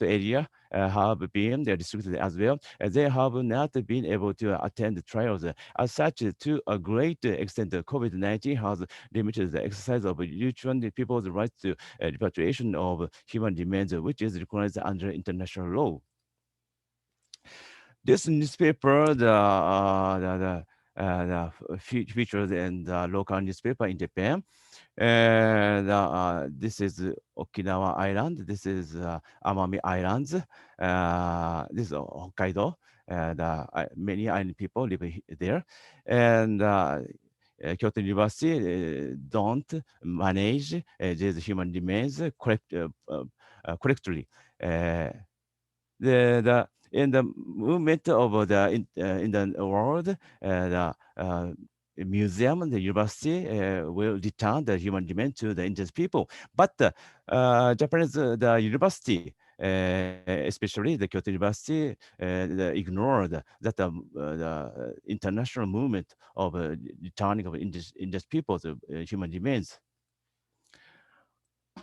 area have been restricted as well. They have not been able to attend the trials. As such, to a great extent, COVID-19 has limited the exercise of Ryuchuan people's right to repatriation of human remains, which is recognized under international law. This newspaper, features in the local newspaper in Japan. And this is Okinawa Island. This is Amami Islands. This is Hokkaido. And many island people live there. And Kyoto University don't manage these human remains correctly. The in the movement of in the world, museum, the university will return the human remains to the indigenous people. But Japanese, the university, especially the Kyoto University, ignored that the international movement of returning of indigenous people's human remains.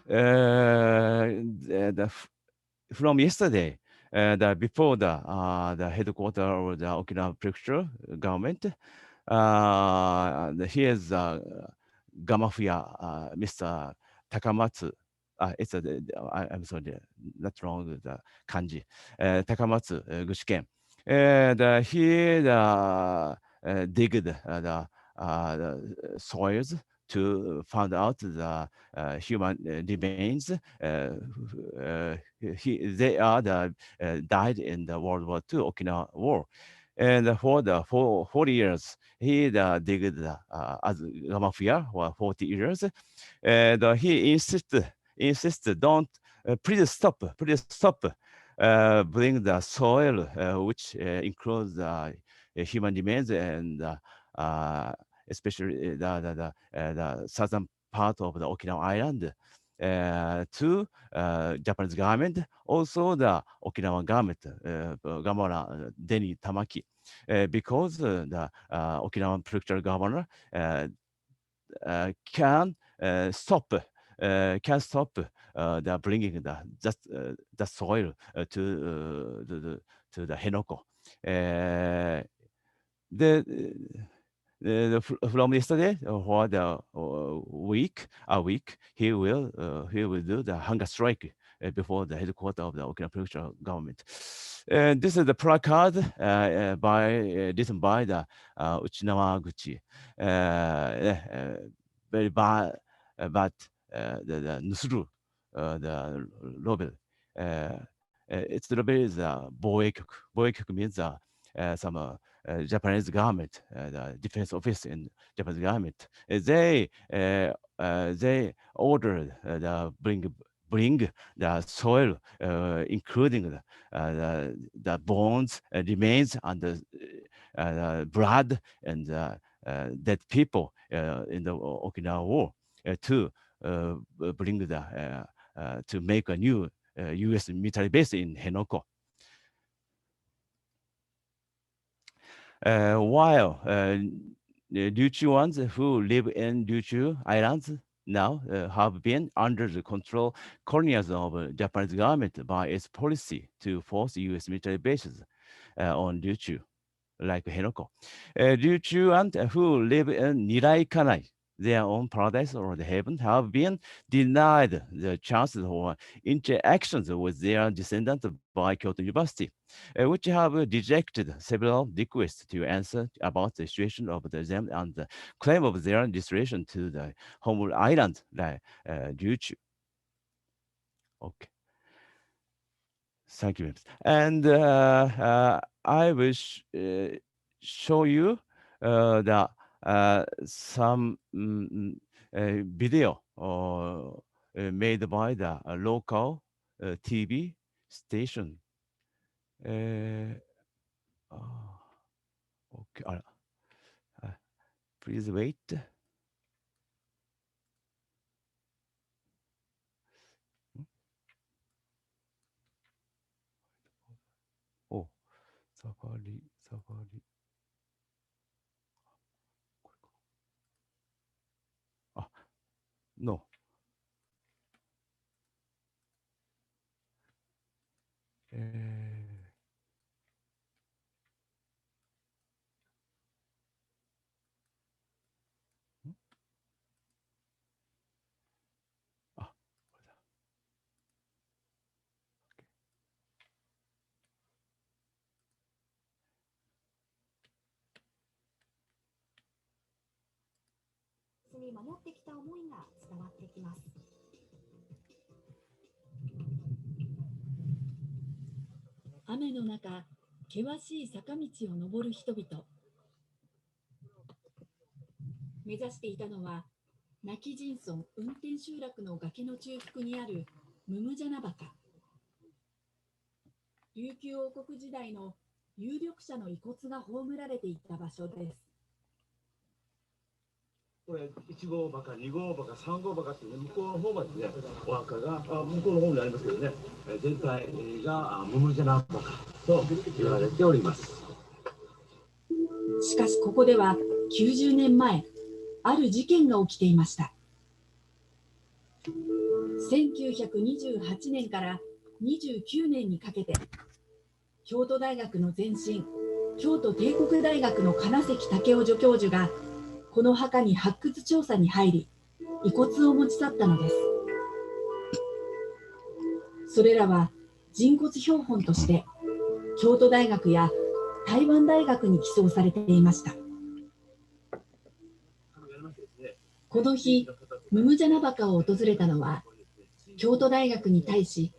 The from yesterday, before the headquarters of the Okinawa Prefecture government, here's Gamafuya, Mr. Takamatsu. I'm sorry, that's wrong with the kanji. Takamatsu Gushiken. And he digged the soils to find out the human remains. They are died in the World War II, Okinawa War. And for 40 years, he digged as Gamafia for 40 years. And he insisted, don't, please stop, bring the soil, which includes human remains and especially the southern part of the Okinawa island to Japanese government, also the Okinawa government, Governor Deni Tamaki, because the Okinawa prefecture governor can stop the bringing the soil to the Henoko. The from yesterday for the week, he will do the hunger strike before the headquarters of the Okinawa prefecture government. This is the placard written by the Uchinawa Guchi. Very bad, but the Nusuru, the Nobel. Its Nobel is Boekyoku. Boekyoku means some Japanese government, the defense office in Japanese government. They ordered bring the soil, including the bones, remains, and the blood and dead people in the Okinawa War to bring to make a new U.S. military base in Henoko. While the Ryuchuans who live in Ryuchu Islands now have been under the control colonialism of Japanese government by its policy to force U.S. military bases on Ryuchu, like Henoko. Ryuchuans who live in Nirai Kanai, their own paradise or the heaven, have been denied the chances for interactions with their descendants by Kyoto University, which have rejected several requests to answer about the situation of them and the claim of their restoration to the home island, like Ryuchu. Okay. Thank you. And I will show you some video made by the local TV station. OK、あら。Please wait. お、サファリ、サファリ。これか。あ、No。あ、これだ。に守ってきた思いが伝わってきます。雨の中、険しい坂道を登る人々。目指していたのは、亡き人村運転集落の崖の中腹にあるムムジャナバカ。琉球王国時代の有力者の遺骨が葬られていた場所です。これ1号墓、2号墓、3号墓っていう向こうの方までね、お墓が向こうの方にありますけどね、全体がムムジャナ墓と言われております。しかしここでは90年前、ある事件が起きていました。1928年から29年にかけて、京都大学の前身、京都帝国大学の金関武雄助教授が、この墓に発掘調査に入り、遺骨を持ち去ったのです。それらは人骨標本として、京都大学や台湾大学に寄贈されていました。この日、ムムジャナバカを訪れたのは、京都大学に対し、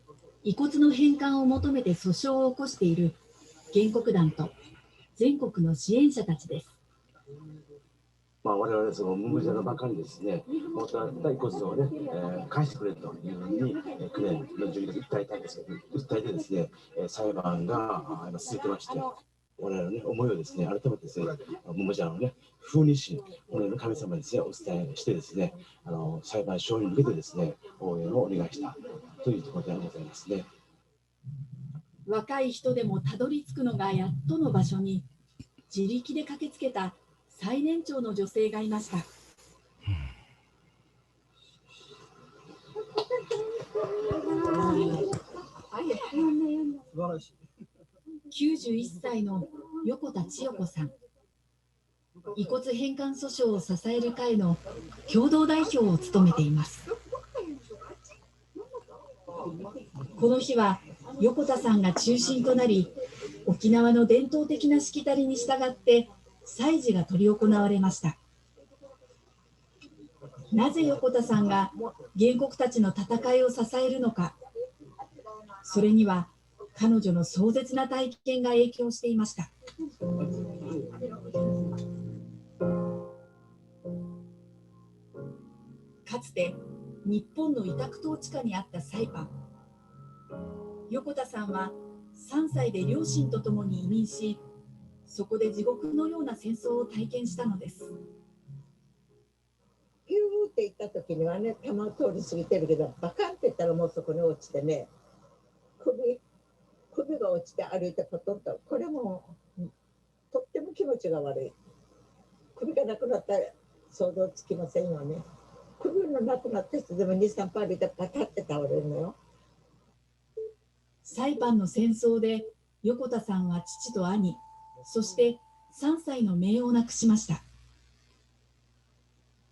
遺骨の返還を求めて訴訟を起こしている原告団と全国の支援者たちです。我々そのムムジャナバカにですね、元あった遺骨をね、返してくれというふうに、去年の12月訴えたんですけど、訴えてですね、裁判が今続いてまして、我々の、ね、思いをですね、改めてですね、ムムジャナのね、風日神、骨の神様にですね、お伝えしてですね、裁判所に向けてですね、応援をお願いしたというところでございますね。若い人でもたどり着くのがやっとの場所に、自力で駆けつけた最年長の女性がいました。91歳の横田千代子さん。遺骨返還訴訟を支える会の共同代表を務めています。この日は横田さんが中心となり、沖縄の伝統的なしきたりに従って祭事が執り行われました。なぜ横田さんが原告たちの戦いを支えるのか、それには彼女の壮絶な体験が影響していました。かつて日本の委託統治下にあったサイパン。横田さんは3歳で両親と共に移民し、そこで地獄のような戦争を体験したのです。ピューって行った時にはね、弾通り過ぎてるけど、バカンって言ったらもうそこに落ちてね、首が落ちて歩いてポトッと、これもとっても気持ちが悪い。首がなくなったら想像つきませんよね。首のなくなった人でも2、3歩歩いてパタって倒れるのよ。サイパンの戦争で横田さんは父と兄、そして3歳の姪を亡くしました。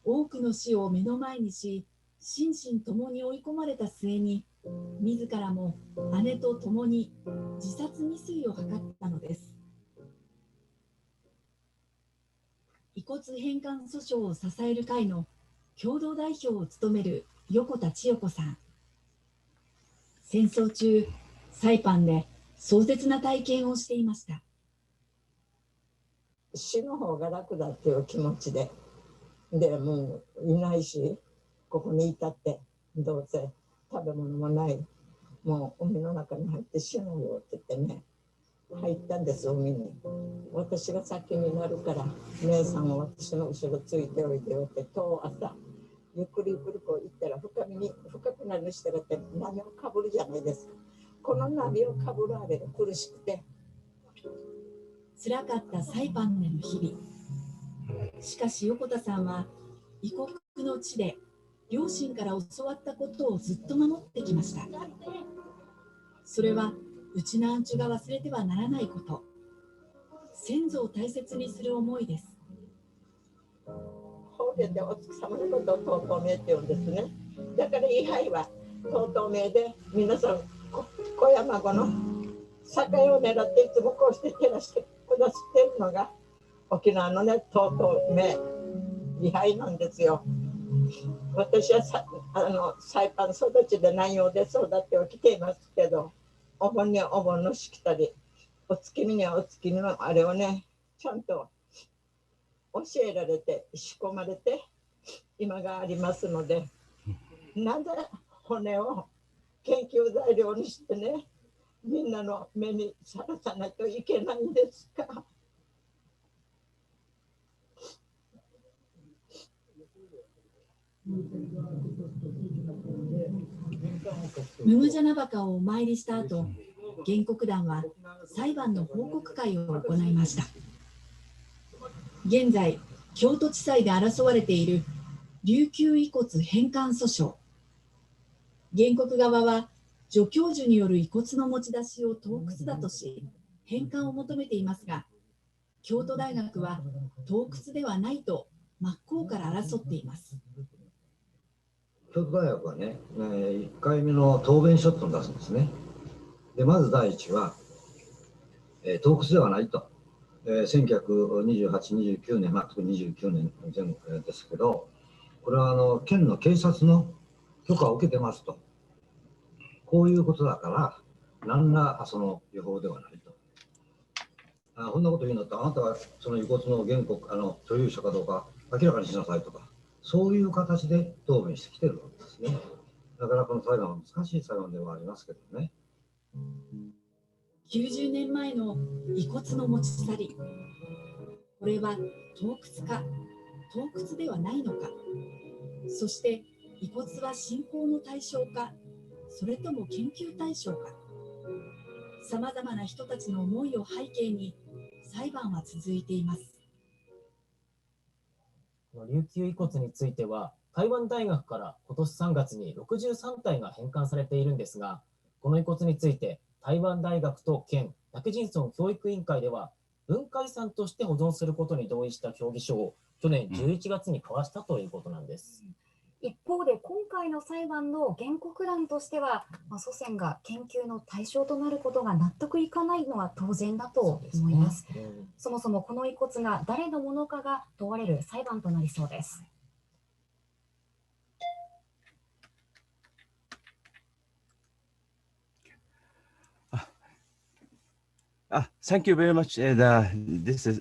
多くの死を目の前にし、心身ともに追い込まれた末に、自らも姉と共に自殺未遂を図ったのです。遺骨返還訴訟を支える会の共同代表を務める横田千代子さん。戦争中、サイパンで壮絶な体験をしていました。死の方が楽だっていう気持ちで、もういないし、ここにいたってどうせ食べ物もない、もう海の中に入って死ぬよって言ってね、入ったんです、海に。私が先になるから、姉さんは私の後ろついておいてよって、今日朝、ゆっくりゆっくりこう行ったら、深くなるにしたらって波をかぶるじゃないですか。この波をかぶるあれが苦しくて。辛かったサイパンでの日々。しかし横田さんは異国の地で両親から教わったことをずっと守ってきました。それはウチナーンチュが忘れてはならないこと。先祖を大切にする思いです。方言でお月様のことをとうとうめいって言うんですね。だから位牌はとうとうめいで、皆さん小山子の境を狙っていつもこうして照らしてくださっているのが沖縄のね、とうとうめい位牌なんですよ。私はサイパン育ちで南洋で育ってはきていますけど、お盆にはお盆のしきたり、お月見にはお月見のあれをね、ちゃんと教えられて仕込まれて今がありますので、なぜ骨を研究材料にしてね、みんなの目にさらさないといけないんですか。ムムジャナバカをお参りした後、原告団は裁判の報告会を行いました。現在、京都地裁で争われている琉球遺骨返還訴訟。原告側は助教授による遺骨の持ち出しを盗掘だとし、返還を求めていますが、京都大学は盗掘ではないと真っ向から争っています。京都大学はね、1回目の答弁書っていうのを出すんですね。で、まず第一は、盗掘ではないと。1928、29年、特に29年前後ですけど、これは県の警察の許可を受けてますと。こういうことだから、何らその違法ではないと。こんなこと言うのって、あなたはその遺骨の原告、所有者かどうか明らかにしなさいとか。そういう形で答弁してきてるわけですね。だからこの裁判は難しい裁判ではありますけどね。90年前の遺骨の持ち去り。これは盗掘か、盗掘ではないのか。そして遺骨は信仰の対象か、それとも研究対象か。さまざまな人たちの思いを背景に裁判は続いています。琉球遺骨については、台湾大学から今年3月に63体が返還されているんですが、この遺骨について台湾大学と県今帰仁村教育委員会では文化遺産として保存することに同意した協議書を去年11月に交わしたということなんです。一方で今回の裁判の原告団としては、祖先が研究の対象となることが納得いかないのは当然だと思います。そもそもこの遺骨が誰のものかが問われる裁判となりそうです。Thank you very much. This is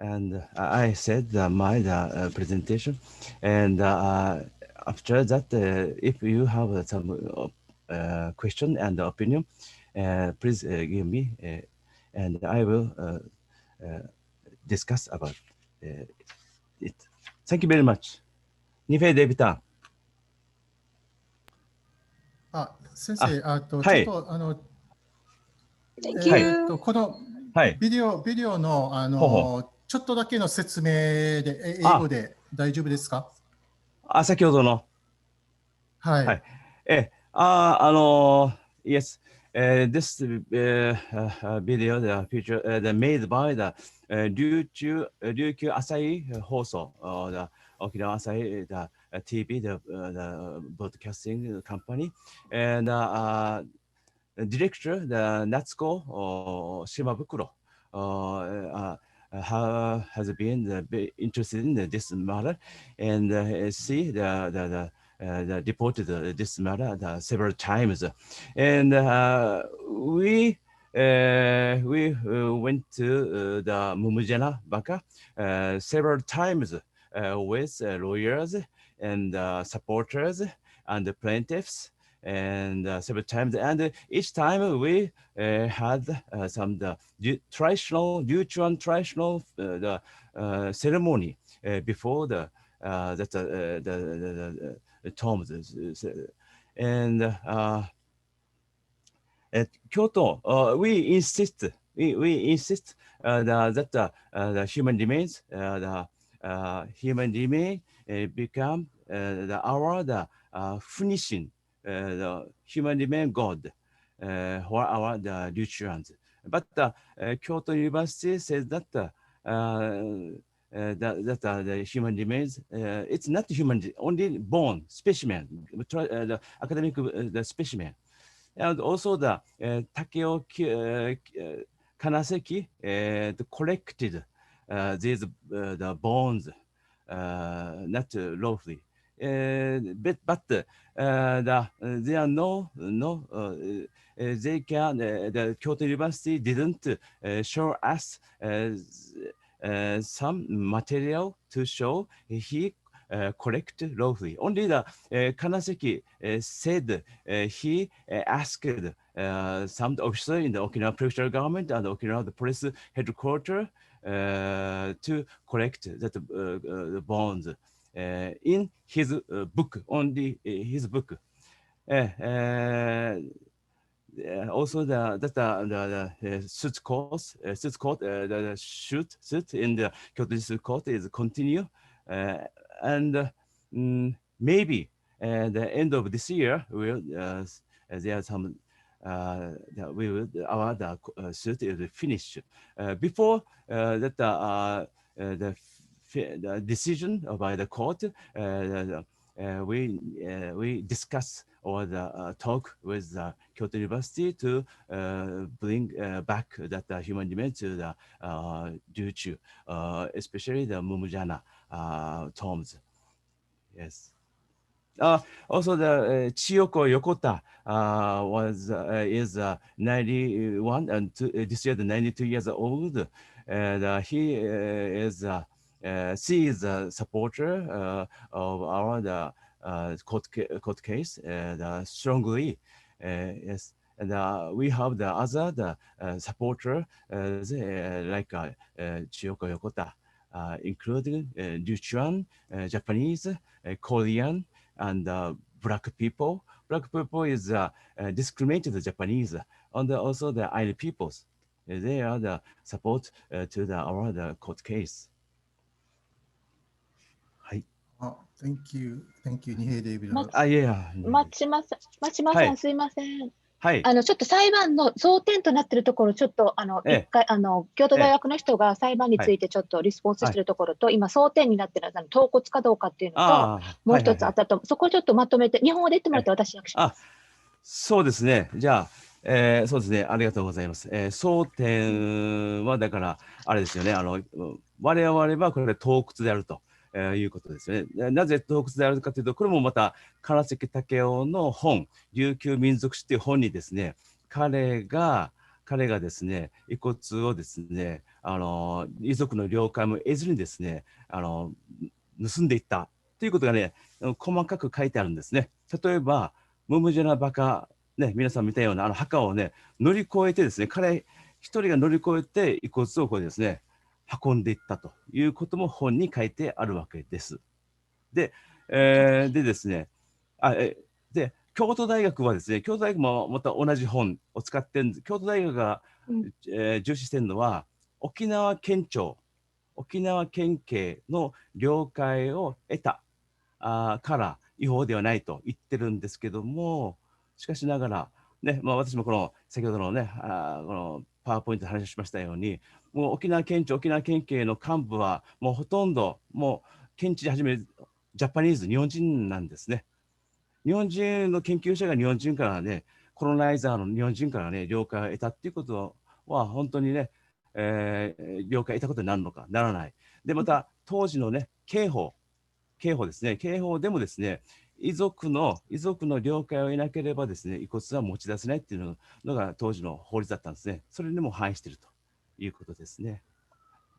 and I said my presentation, and after that, if you have some question and opinion, please give me, and I will discuss about it. Thank you very much. ニフェデビタン。先生、ちょっとこのビデオのちょっとだけの説明で英語で大丈夫ですか？先ほどの。はい。はい。Yes, this video, the feature, made by the Ryukyu Asahi 放送 the Okinawa Asahi, the TV, the broadcasting company, and director, the Natsuko Shimabukuro, has been interested in this matter, and see the reported this matter several times, and we went to the Mumujana Baka several times with lawyers and supporters and plaintiffs, and several times. And each time we had some traditional Yuchuan traditional ceremony before the tombs. And at Kyoto, we insist that the human remains, human remain become the finishing the human remain God for our the Lutheans. But Kyoto University says that the human remains, it's not human, only bone specimen, the academic the specimen. And also the Takeo Kanaseki collected these the bones, not lawfully. But there are they can the Kyoto University didn't show us some material to show he collect lawfully. Only the Kanaseki said he asked some officer in the Okinawa prefectural government and Okinawa the police headquarters to collect that the bonds in his book, only his book. Also the suit course, the suit in the Kyoto District Court is continue, and maybe the end of this year will there are some we will our suit is finished before the decision by the court. We discuss or talk with the Kyoto University to bring back that human remains to the Ryuchu, especially the Mumujana tombs. Yes. Also, the Chiyoko Yokota is 91 and this year 92 years old. And she is a supporter of our court case strongly. Yes. And we have the other supporter like Chiyoko Yokota, including Luchuan, Japanese, Korean, and black people. Black people is discriminated Japanese, and also the Ainu peoples. They are the support to our court case. Thank you, Nihei David. 松島さん、すいません。はい。ちょっと裁判の争点となっているところ、ちょっと一回京都大学の人が裁判についてちょっとリスポンスしているところと、今争点になっている頭骨かどうかっていうのと、もう一つあったと、そこをちょっとまとめて、日本語で言ってもらって私訳します。そうですね。じゃあ、そうですね。ありがとうございます。争点はだからあれですよね。我々はこれ頭骨であると。いうことですね。なぜ洞窟であるかというと、これもまた金関武雄の本、琉球民族史という本にですね、彼がですね、遺骨をですね、遺族の了解も得ずにですね、盗んでいったということがね、細かく書いてあるんですね。例えば、ムムジェラバカ、ね、皆さん見たような墓をね、乗り越えてですね、彼一人が乗り越えて遺骨をこうですね、運んでいったということも本に書いてあるわけです。でですね、で、京都大学はですね、京都大学もまた同じ本を使ってるんです。京都大学が、重視しているのは、沖縄県警の了解を得たから違法ではないと言ってるんですけども、しかしながら、ね、私もこの先ほどのね、このパワーポイントで話しましたように、もう沖縄県警の幹部はもうほとんどもう県知事はじめジャパニーズ、日本人なんですね。日本人の研究者が日本人からね、コロナイザーの日本人からね、了解を得たっていうことは本当にね、了解を得たことになるのかならない。で、また当時のね、刑法ですね、刑法でもですね、遺族の了解を得なければですね、遺骨は持ち出せないっていうのが当時の法律だったんですね。それにも反映しているということですね。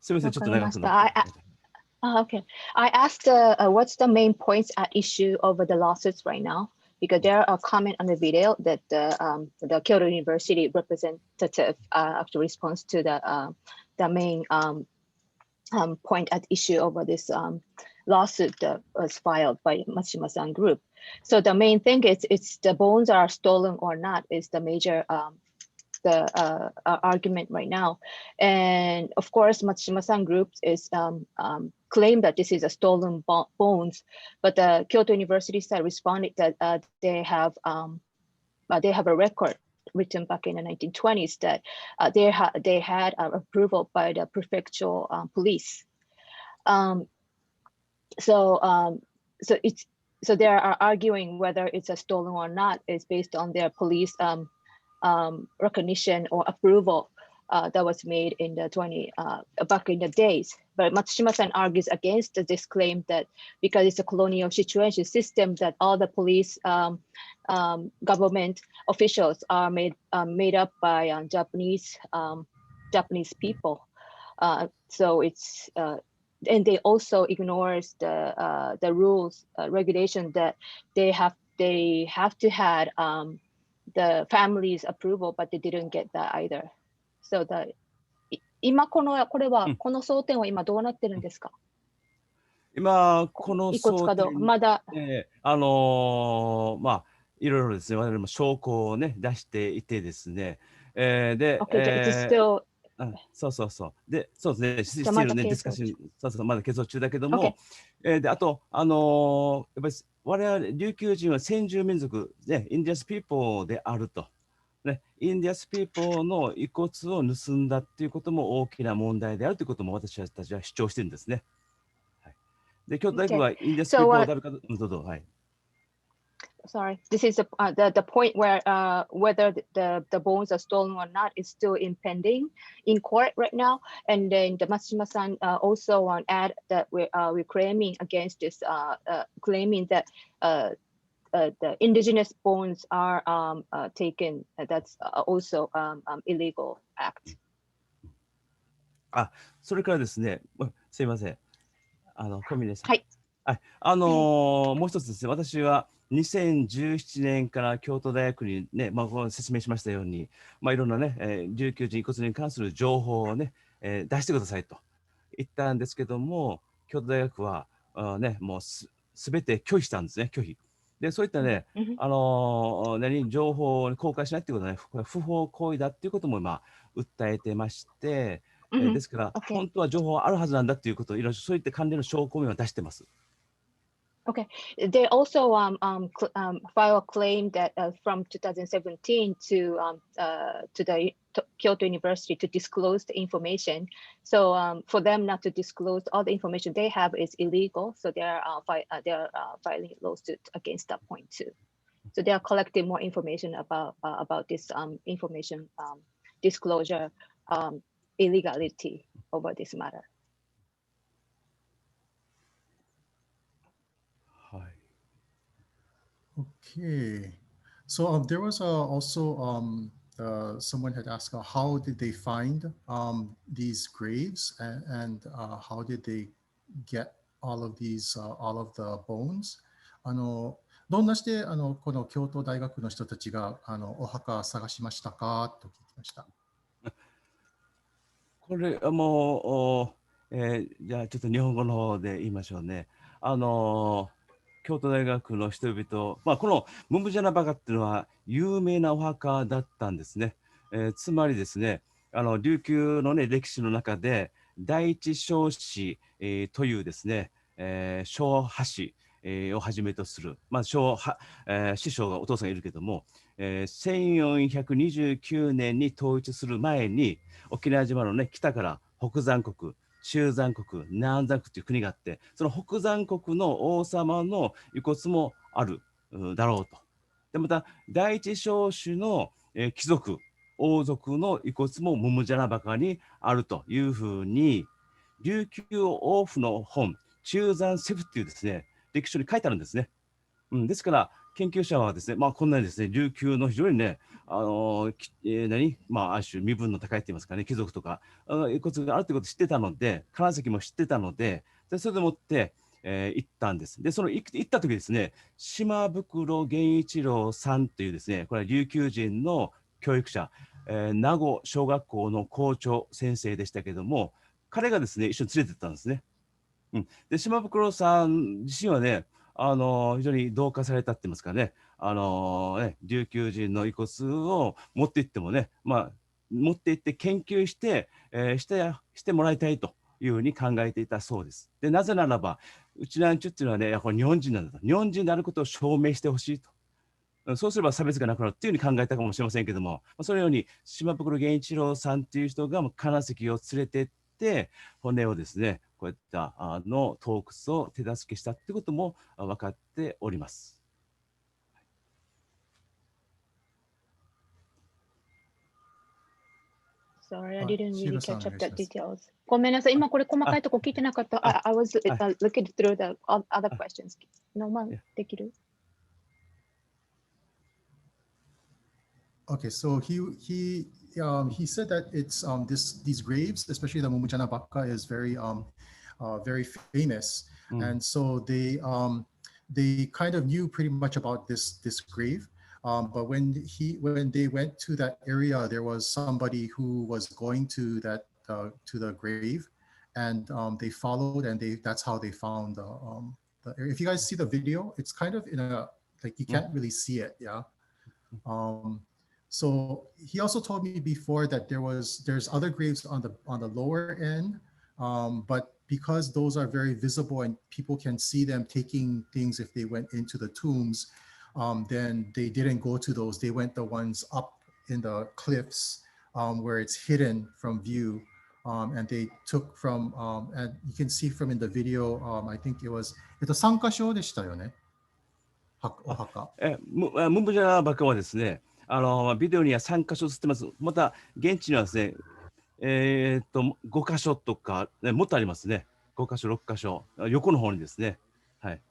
すみません、ちょっと長くなって。Okay. I asked what's the main points at issue over the lawsuits right now. because there are comment on the video that the Kyoto University representative actually responds to the main point at issue over this lawsuit that was filed by Matsushima-san group. So the main thing is it's the bones are stolen or not is the major argument right now. And of course, Matsushima-san group is claim that this is a stolen bones, but the Kyoto University side responded that they have a record written back in the 1920s that they had approval by the prefectural police. So they are arguing whether it's a stolen or not is based on their police recognition or approval that was made in the back in the days. But Matsushima-san argues against this claim that because it's a colonial situation system that all the police government officials are made up by Japanese people. So it's and they also ignores the rules regulation that they have to had the family's approval, but they didn't get that either. So今これはこの争点は今どうなってるんですか？今このいくつかどうまだまあいろいろですね、我々も証拠をね出していてですね、で、そうそうそう。で、そうですね、しているね、ディスカッション、そうそう、まだ係争中だけども、で、あと、やっぱり我々琉球人は先住民族、ね、インディアスピーポーであると。ね、インディアスピーポーの遺骨を盗んだっていうことも大きな問題であるということも私たちは主張してるんですね。はい、で、京都大学はインディアスピーポーを誰か、どうぞ、はい。Sorry, this is the point where whether the bones are stolen or not is still impending in court right now. And then the Matsushima-san also add that we're claiming against this, claiming that the indigenous bones are taken. That's also illegal act. それからですね、すいません、小峰さん。はい。はい、もう一つですね、私は2017年から京都大学にね、説明しましたように、いろんなね、琉球人遺骨に関する情報をね、出してくださいと言ったんですけども、京都大学はね、もうすべて拒否したんですね、拒否。で、そういったね、情報を公開しないっていうことはね、これ不法行為だっていうことも今、訴えてまして、ですから、本当は情報があるはずなんだっていうことを、いろいろそういった関連の証拠を出してます。Okay. They also file a claim that from 2017 to the Kyoto University to disclose the information. So for them not to disclose all the information they have is illegal. So they are filing a lawsuit against that point too. So they are collecting more information about this information disclosure illegality over this matter. Okay, so there was also someone had asked how did they find these graves and how did they get all of the bones? どんなしてこの京都大学の人たちがお墓探しましたかと聞きました。これはもう、じゃあちょっと日本語の方で言いましょうね。京都大学の人々、このムムジャナバカっていうのは有名なお墓だったんですね。つまりですね、琉球のね歴史の中で第一彰子、というですね、昭和氏、をはじめとする、師匠がお父さんがいるけども、1429年に統一する前に沖縄島のね北から北山国、中山国、南山国という国があって、その北山国の王様の遺骨もあるだろうと。でまた第一彰子の貴族、王族の遺骨もムムジャナバカにあるというふうに琉球王府の本中山セフっていうですね歴史書に書いてあるんですね。ですから研究者はですね、こんなにですね琉球の非常にねある種身分の高いと言いますかね、貴族とか遺骨があるということを知ってたので、金関も知ってたので、それでもって行ったんです。で、行った時ですね、島袋源一郎さんというですね、これは琉球人の教育者、名護小学校の校長先生でしたけども、彼がですね、一緒に連れてったんですね。で、島袋さん自身はね、非常に同化されたって言いますかね、琉球人の遺骨を持って行ってもね、持って行って研究して、してもらいたいというふうに考えていたそうです。で、なぜならば、うちなんちゅっていうのはね、やっぱり日本人なんだと。日本人であることを証明してほしいと。そうすれば差別がなくなるっていうふうに考えたかもしれませんけども、そのように島袋源一郎さんっていう人が金石を連れてって、骨をですね、こういった洞窟を手助けしたってことも分かっております。Sorry, I didn't really catch up that details. ごめんなさい。今これ細かいとこ聞いてなかった。I was looking through the other questions. ノーマンできる? Okay, so he said that it's these graves, especially the Mumujana Baka, is very very famous, and so they kind of knew pretty much about this grave. But when they went to that area, there was somebody who was going to the grave, and they followed, and that's how they found if you guys see the video, it's kind of in a, like, you can't really see it, yeah. So he also told me before that there's other graves on the lower end, but because those are very visible and people can see them taking things if they went into the tombs, then they didn't go to those. They went the ones up in the cliffs where it's hidden from view, and they took from and you can see from in the video. I think it was 3カ所でしたよね。お墓。ムンブジャラバカはですね、ビデオには3箇所映ってます。また、現地にはですね、5箇所とか、もっとありますね。5箇所、6箇所。横の方にですね。はい。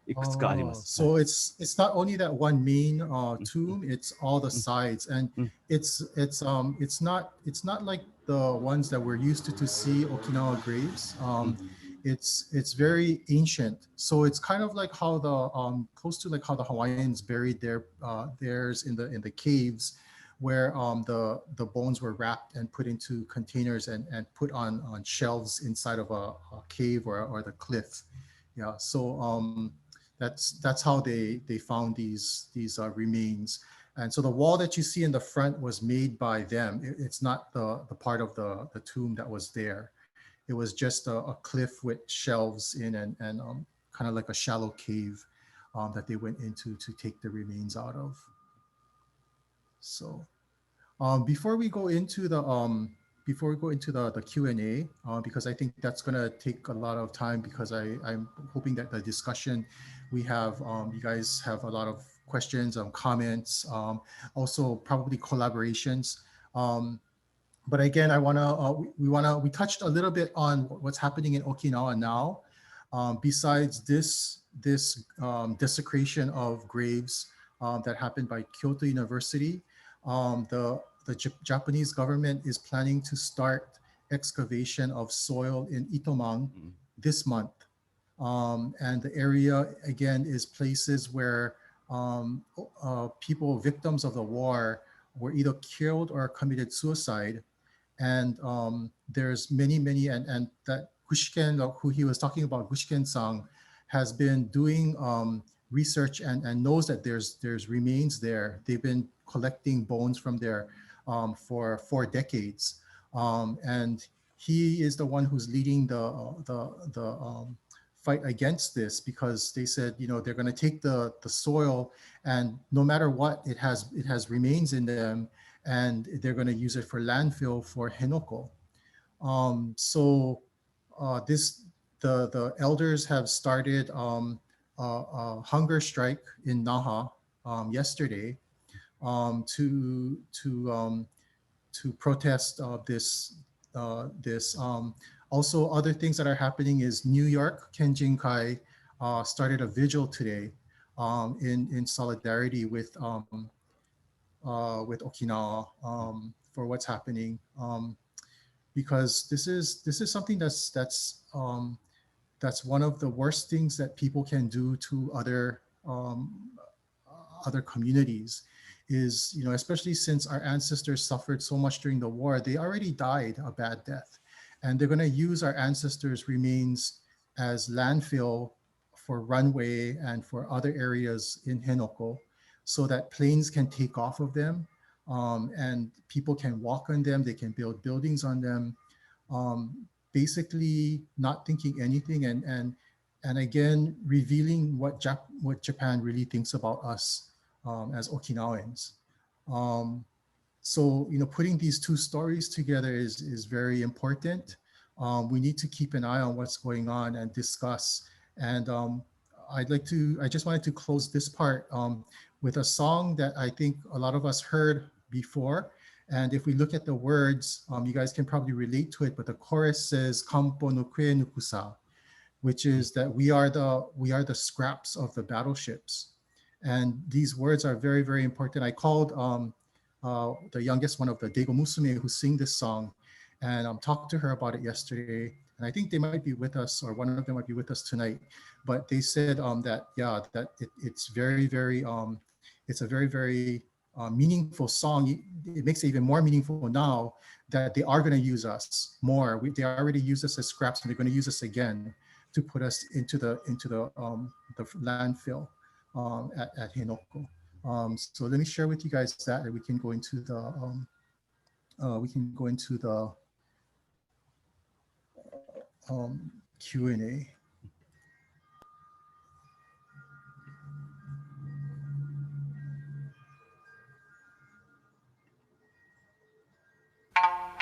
いくつかあります。So it's not only that one main tomb, it's all the sides, and it's not like the ones that we're used to see Okinawa graves. It's very ancient, so it's kind of like how the close to like how the Hawaiians buried theirs in the caves, where the bones were wrapped and put into containers and put on shelves inside of a cave or the cliff. Yeah, so that's how they found these remains. And so the wall that you see in the front was made by them. It's not the part of the tomb that was there. It was just a cliff with shelves in and kind of like a shallow cave that they went into to take the remains out of. So before we go into the Q&A, because I think that's going to take a lot of time, because I'm hoping that the discussion we have, you guys have a lot of questions, comments, also probably collaborations. But again, we touched a little bit on what's happening in Okinawa now. Besides this desecration of graves that happened by Kyoto University, the Japanese government is planning to start excavation of soil in Itomang this month. And the area, again, is places where people, victims of the war, were either killed or committed suicide. And there's many, and that Gushken, who he was talking about, Gushken-san, has been doing research and knows that there's remains there. They've been collecting bones from there for 4 decades. And he is the one who's leading the fight against this, because they said, they're going to take the soil, and no matter what, it has remains in them, and they're going to use it for landfill for Henoko. So the elders have started a hunger strike in Naha yesterday to protest this. Also, other things that are happening is New York Kenjinkai started a vigil today in solidarity with Okinawa for what's happening, because this is something that's that's one of the worst things that people can do to other communities is, you know, especially since our ancestors suffered so much during the war, they already died a bad death. And they're going to use our ancestors' remains as landfill for runway and for other areas in Henoko so that planes can take off of them and people can walk on them, they can build buildings on them, basically not thinking anything and again, revealing what Japan really thinks about us as Okinawans. So, you know, putting these two stories together is very important. We need to keep an eye on what's going on and discuss. And I just wanted to close this part with a song that I think a lot of us heard before. And if we look at the words, you guys can probably relate to it, but the chorus says, Kampo no kue nukusa, which is that we are the scraps of the battleships. And these words are very, very important. I called the youngest one of the Dego Musume who sing this song and talked to her about it yesterday. And I think they might be with us, or one of them might be with us tonight. But they said that, yeah, that it's very, very, it's a very, very meaningful song. It makes it even more meaningful now that they are going to use us more. They already use us as scraps, and they're going to use us again to put us into the landfill at Henoko. So let me share with you guys that, and we can go into the Q&A. Thank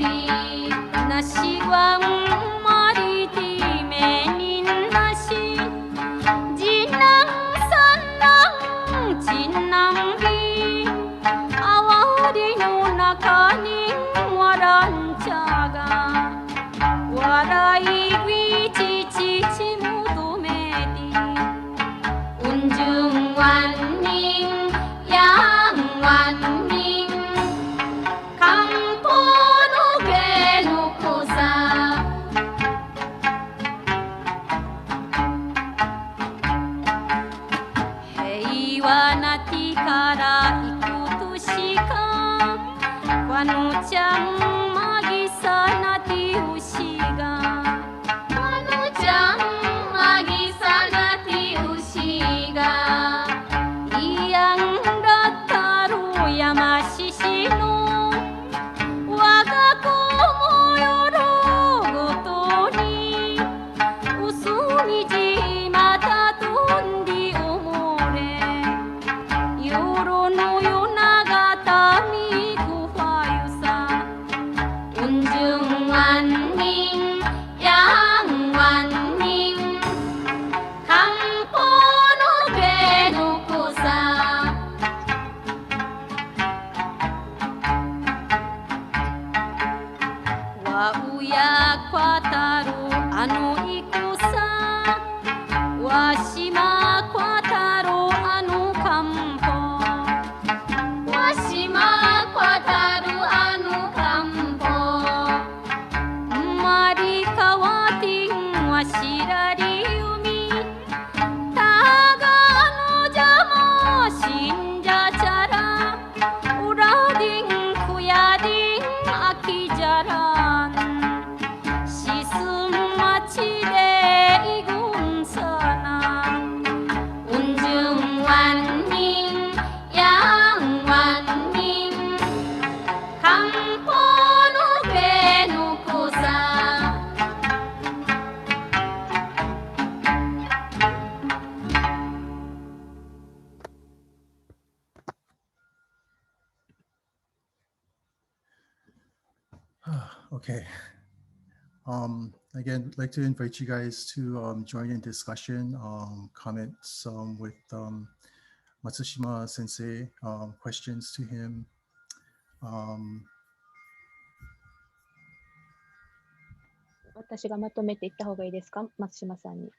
you. Okay. Again, I'd like to invite you guys to join in discussion, comments with Matsushima Sensei, questions to him. 私がまとめていった方がいいですか、松島さんに。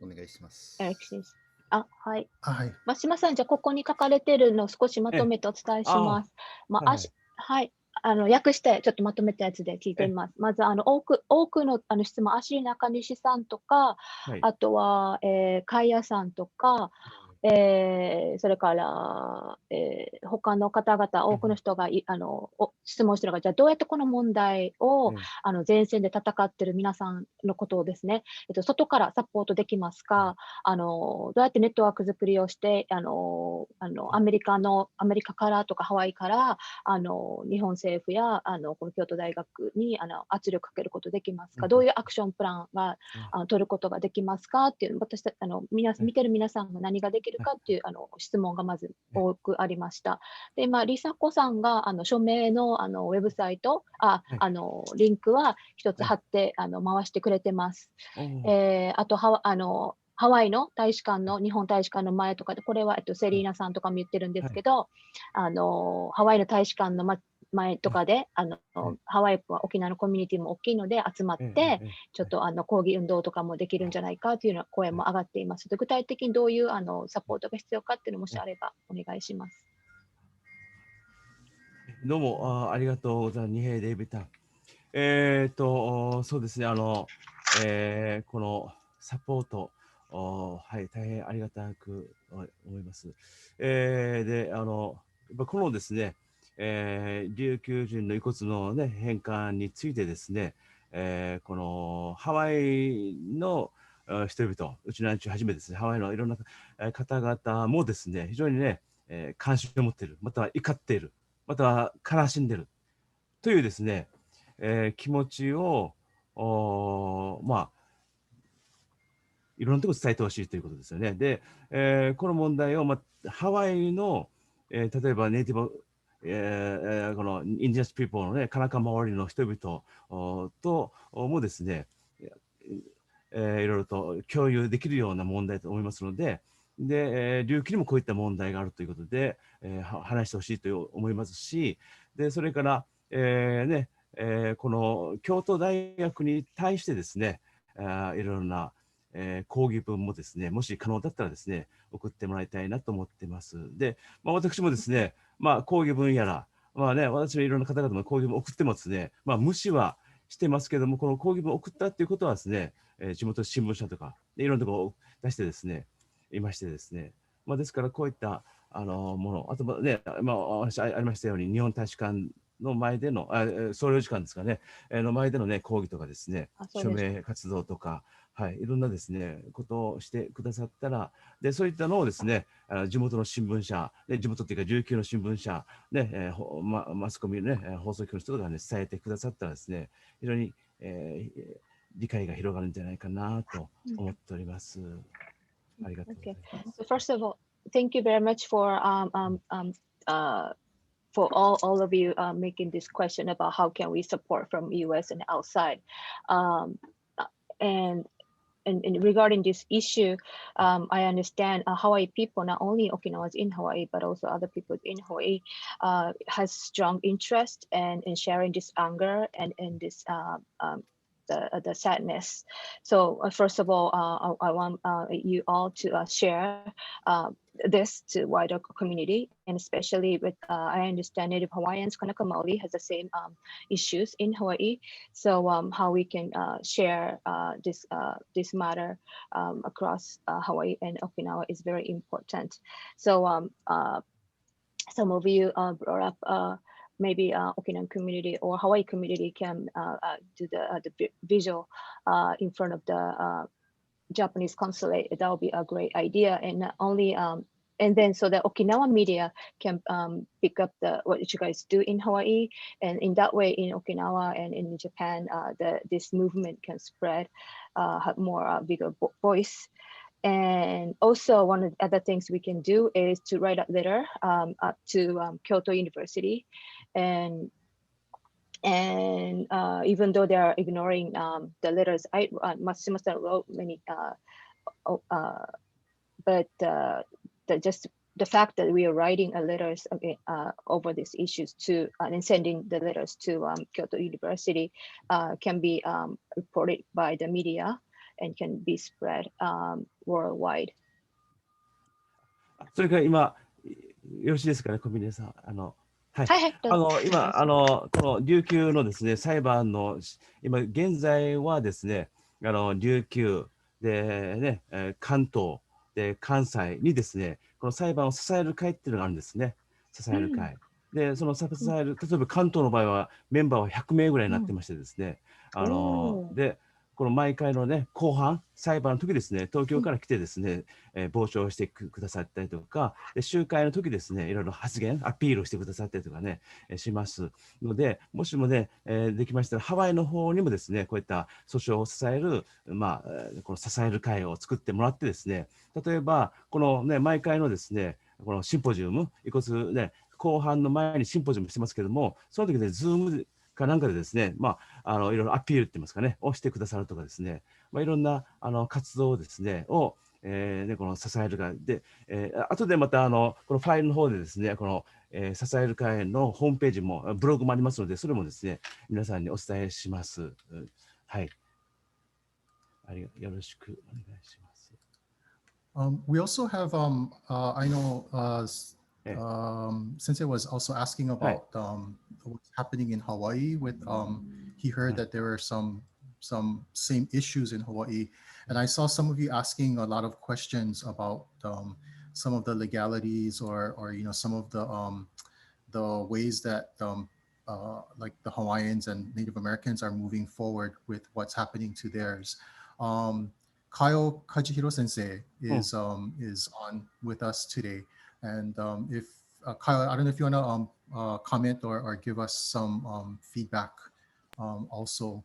お願いします。エレクシス。あ、はい。はい。松島さん、じゃあここに書かれているのを少しまとめてお伝えします。はい。訳してちょっとまとめたやつで聞いてみます。まず多くの質問、足中西さんとか、あとは、海谷さんとか、それから、他の方々、多くの人が質問してるのが、じゃあどうやってこの問題を前線で戦っている皆さんのことをですね、外からサポートできますか、どうやってネットワーク作りをして、アメリカからとかハワイから日本政府やこの京都大学に圧力かけることできますか、どういうアクションプランが取ることができますかっていう、私たち見てる皆さんが何ができるかっていう質問がまず多くありました。で、りさこさんが署名のウェブサイト、リンクは一つ貼って回してくれてます。あとハワイの大使館の、日本大使館の前とかで、これはセリーナさんとかも言ってるんですけど、ハワイの大使館の前とかで、ハワイは沖縄のコミュニティも大きいので集まって、ちょっと抗議運動とかもできるんじゃないかというような声も上がっています。で、具体的にどういうサポートが必要かっていうのもしあればお願いします。どうもありがとうございます。二平デイビタン。そうですね、このサポート、はい、大変ありがたく思います。で、このですね、琉球人の遺骨の、ね、返還についてですね、このハワイの人々、うちの連中はじめですね、ハワイのいろんな方々もですね、非常にね、関心を持っている、または怒っている、または悲しんでいるというですね、気持ちをいろんなところ伝えてほしいということですよね。で、この問題を、ハワイの、例えばネイティブ、このインディアスピーポーのね、カナカ周りの人々ともですね、いろいろと共有できるような問題と思いますので、で、琉球にもこういった問題があるということで、話してほしいと思いますし、で、それから、この京都大学に対してですね、いろいろな講義文もですね、もし可能だったらですね、送ってもらいたいなと思ってます。で、私もですね、講義文やら、私のいろんな方々の講義文を送ってもですね、無視はしてますけども、この講義文を送ったっていうことはですね、地元新聞社とか、いろんなところを出してですね、いましてですね、ですからこういったもの、あとね、お話ありましたように、日本大使館の前での、総領事館ですかね、の前でのね、講義とかですね、署名活動とか、はい、いろんなですね、ことをしてくださったら、で、そういったのをですね、地元の新聞社、地元っていうか、琉球の新聞社、ね、マスコミね、放送局の人がね、伝えてくださったらですね、非常に、理解が広がるんじゃないかなと思っております。ありがとうございます。So first of all, thank you very much for all of you making this question about how can we support from US and outside. And regarding this issue, I understand Hawaii people, not only Okinawans in Hawaii, but also other people in Hawaii, has strong interest in sharing this anger and this the sadness. So first of all, I want you all to share this to wider community, and especially with I understand Native Hawaiians, Kanaka Maoli has the same issues in Hawaii. So how we can share this matter across Hawaii and Okinawa is very important. So some of you brought up maybe Okinawan community or Hawaii community can do the visual in front of the Japanese consulate. That would be a great idea. And not only and then so the Okinawa media can pick up what you guys do in Hawaii, and in that way in Okinawa and in Japan, this movement can spread, have more bigger voice. And also one of the other things we can do is to write a letter up to Kyoto University, and even though they are ignoring the letters, Matsushima-san wrote many, but just the fact that we are writing letters over these issues to and sending the letters to Kyoto University can be reported by the media and can be spread worldwide. それから今、よろしいですかね、小峰さん。はい、はいはい、どうぞ。今この琉球のですね、裁判の、今現在はですね、琉球でね、関東で関西にですね、この裁判を支える会っていうのがあるんですね。支える会。で、その支える、例えば関東の場合はメンバーは100名ぐらいになってましてですね、で、この毎回のね、後半、裁判の時ですね、東京から来てですね、傍聴してくださったりとか、集会の時ですね、いろいろ発言、アピールをしてくださったりとかね、しますので、もしもね、できましたら、ハワイの方にもですね、こういった訴訟を支える、この支える会を作ってもらってですね、例えば、このね、毎回のですね、このシンポジウム、いくつね、後半の前にシンポジウムしてますけども、その時ね、ズームかなんかでですね、いろいろアピールって言いますかね、をしてくださるとかですね、いろんな活動をですね、この支える会で、後でまたこのファイルの方でですね、この、支える会のホームページもブログもありますので、それもですね、皆さんにお伝えします。はい。よろしくお願いします。We also have, I know Sensei was also asking about what's happening in Hawaii with, he heard that there were some same issues in Hawaii. And I saw some of you asking a lot of questions about some of the legalities or you know, some of the ways that like the Hawaiians and Native Americans are moving forward with what's happening to theirs. Kyle Kajihiro Sensei is on with us today. And if Kyle, I don't know if you want to comment or give us some feedback also.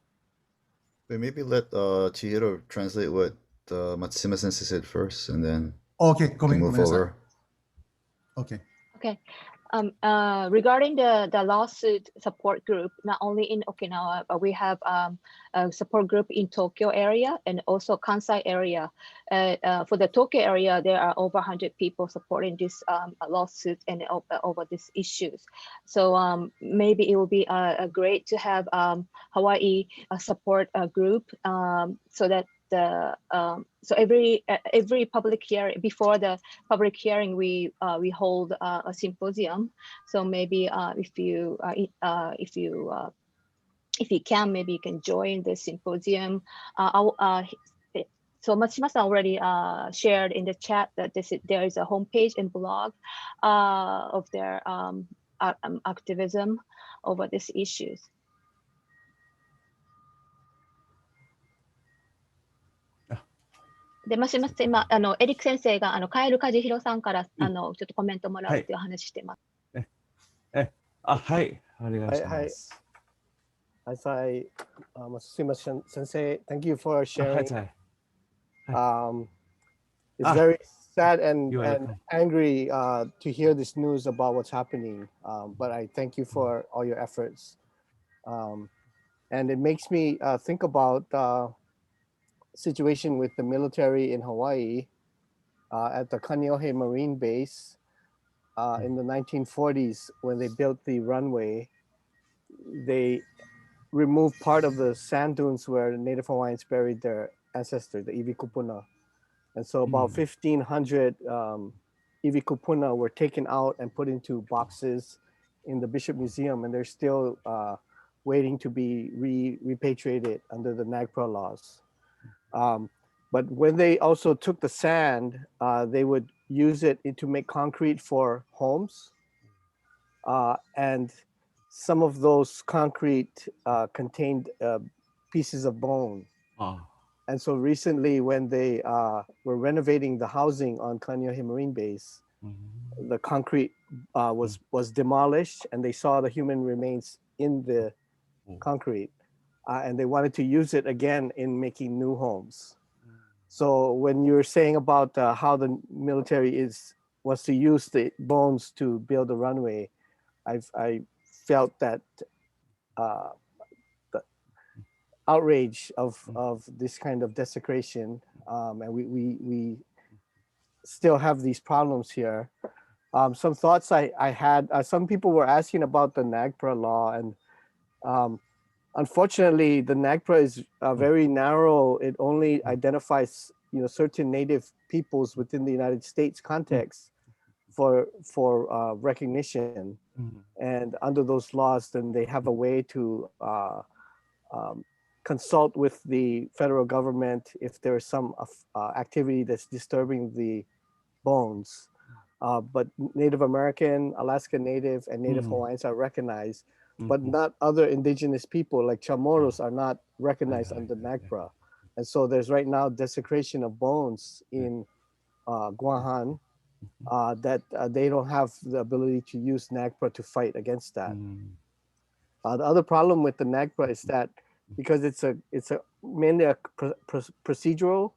But maybe let Chihiro translate what Matsushima Sensei said first, and then okay, move over. Okay. Okay. Regarding the lawsuit support group, not only in Okinawa, but we have a support group in Tokyo area and also Kansai area. For the Tokyo area, there are over 100 people supporting this lawsuit and over these issues. So maybe it will be great to have Hawaii support group so that so every public hearing, before the public hearing, we hold a symposium. So maybe if you can, maybe you can join the symposium. So Matsushima-san already shared in the chat that there is a homepage and blog of their activism over these issues. で、すみません、今、エリック先生が、カエル・カジヒロさんから、ちょっとコメントもらうという話してます。はい、お願いします。Matsushima Sensei, thank you for sharing. It's Ah, very sad and you're welcome. angry to hear this news about what's happening, but I thank you for all your efforts. And it makes me think about situation with the military in Hawaii at the Kaneohe Marine Base in the 1940s when they built the runway. remove part of the sand dunes where Native Hawaiians buried their ancestors, the Iwi Kupuna. And so about 1,500 Iwi Kupuna were taken out and put into boxes in the Bishop Museum, and they're still waiting to be repatriated under the NAGPRA laws. But when they also took the sand, they would use it to make concrete for homes. And some of those concrete contained pieces of bone. And so recently when they were renovating the housing on Kaneohe Marine Base, the concrete was demolished and they saw the human remains in the concrete. And they wanted to use it again in making new homes. So when you're saying about how the military was to use the bones to build a runway, I felt that the outrage of this kind of desecration, and we still have these problems here. Some thoughts I had, some people were asking about the NAGPRA law, and unfortunately, the NAGPRA is very narrow. It only identifies certain native peoples within the United States context for recognition. And under those laws, then they have a way to consult with the federal government if there is some activity that's disturbing the bones. But Native American, Alaska Native, and Native Hawaiians are recognized, but not other indigenous people like Chamorros are not recognized under NAGPRA. And so there's right now desecration of bones in Guahan that they don't have the ability to use NAGPRA to fight against that. The other problem with the NAGPRA is that because it's mainly a procedural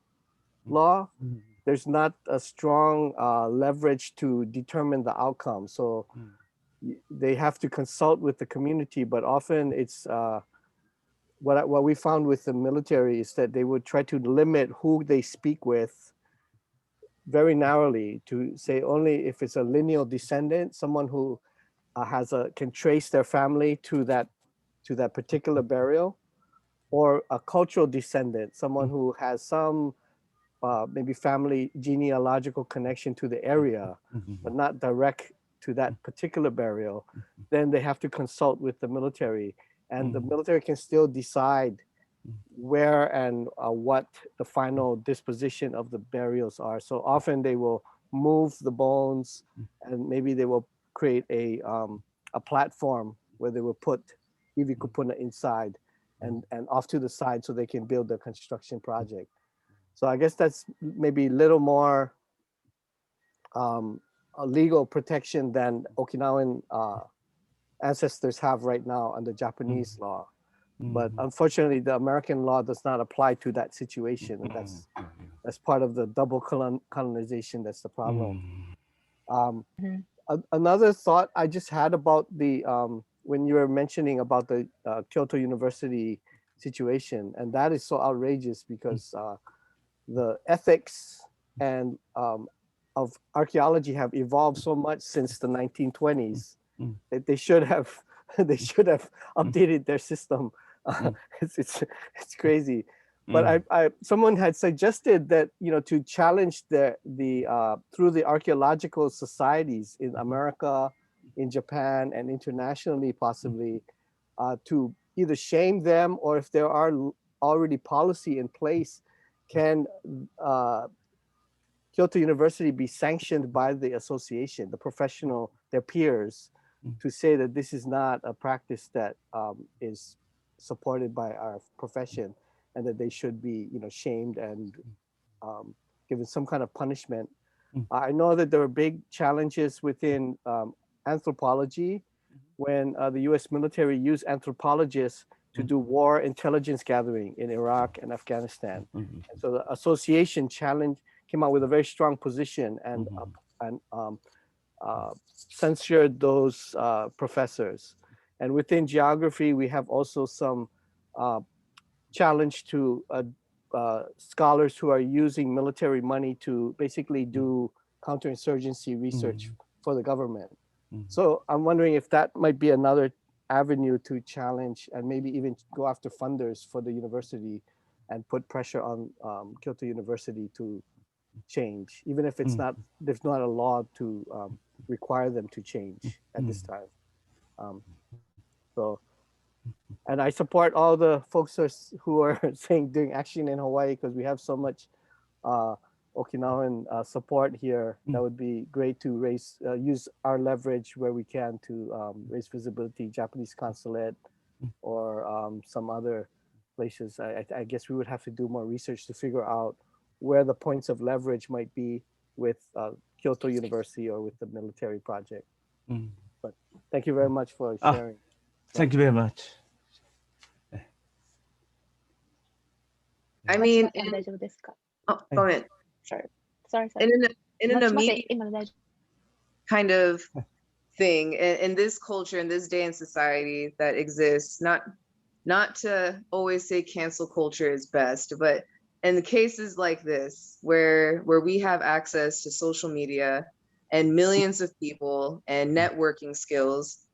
law, there's not a strong leverage to determine the outcome. So they have to consult with the community, but often it's what we found with the military is that they would try to limit who they speak with very narrowly, to say only if it's a lineal descendant, someone who can trace their family to that particular burial, or a cultural descendant, someone who has some maybe family genealogical connection to the area, but not direct to that particular burial, then they have to consult with the military. And the military can still decide where and what the final disposition of the burials are. So often they will move the bones, and maybe they will create a platform where they will put Iwi Kupuna inside and off to the side so they can build the construction project. So I guess that's maybe a little more a legal protection than Okinawan ancestors have right now under Japanese law. But unfortunately, the American law does not apply to that situation. And that's part of the double colonization. That's the problem. Another thought I just had about the, when you were mentioning about the Kyoto University situation, and that is so outrageous because the ethics and of archaeology have evolved so much since the 1920s that they should have updated their system. It's crazy. But someone had suggested that to challenge the through the archaeological societies in America, in Japan, and internationally possibly, to either shame them, or if there are already policy in place, can Kyoto University be sanctioned by the association, the professional, their peers, to say that this is not a practice that is supported by our profession, and that they should be shamed and given some kind of punishment. I know that there are big challenges within anthropology when the US military used anthropologists to do war intelligence gathering in Iraq and Afghanistan. And so the association came out with a very strong position and censored those professors. And within geography, we have also some challenge to scholars who are using military money to basically do counterinsurgency research for the government. So I'm wondering if that might be another avenue to challenge and maybe even go after funders for the university and put pressure on Kyoto University to change, even if it's not, there's not a law to require them to change at this time. So, and I support all the folks who are saying doing action in Hawaii, because we have so much Okinawan support here. That would be great to raise, use our leverage where we can to raise visibility, Japanese consulate or some other places. I guess we would have to do more research to figure out where the points of leverage might be with Kyoto University or with the military project. But thank you very much for sharing. Thank you very much. I mean, go ahead. Sorry. In an immediate kind of thing in this culture, in this day and society that exists, not to always say cancel culture is best, but in the cases like this, where we have access to social media and millions of people and networking skills,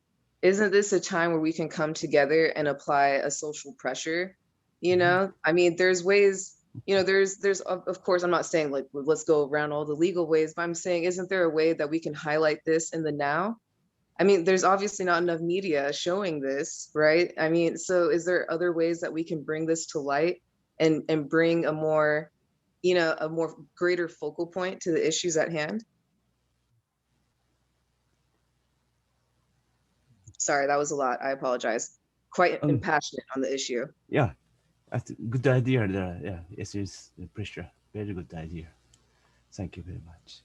isn't this a time where we can come together and apply a social pressure? You know, I mean, there's ways, you know, there's of course, I'm not saying like, let's go around all the legal ways, but I'm saying, isn't there a way that we can highlight this in the now? I mean, there's obviously not enough media showing this, right? I mean, so is there other ways that we can bring this to light and bring a more, you know, a more greater focal point to the issues at hand? Sorry, that was a lot. I apologize. Quite impassionate on the issue. Yeah, that's a good idea there. Yeah, yes, it's the pressure. Very good idea. Thank you very much.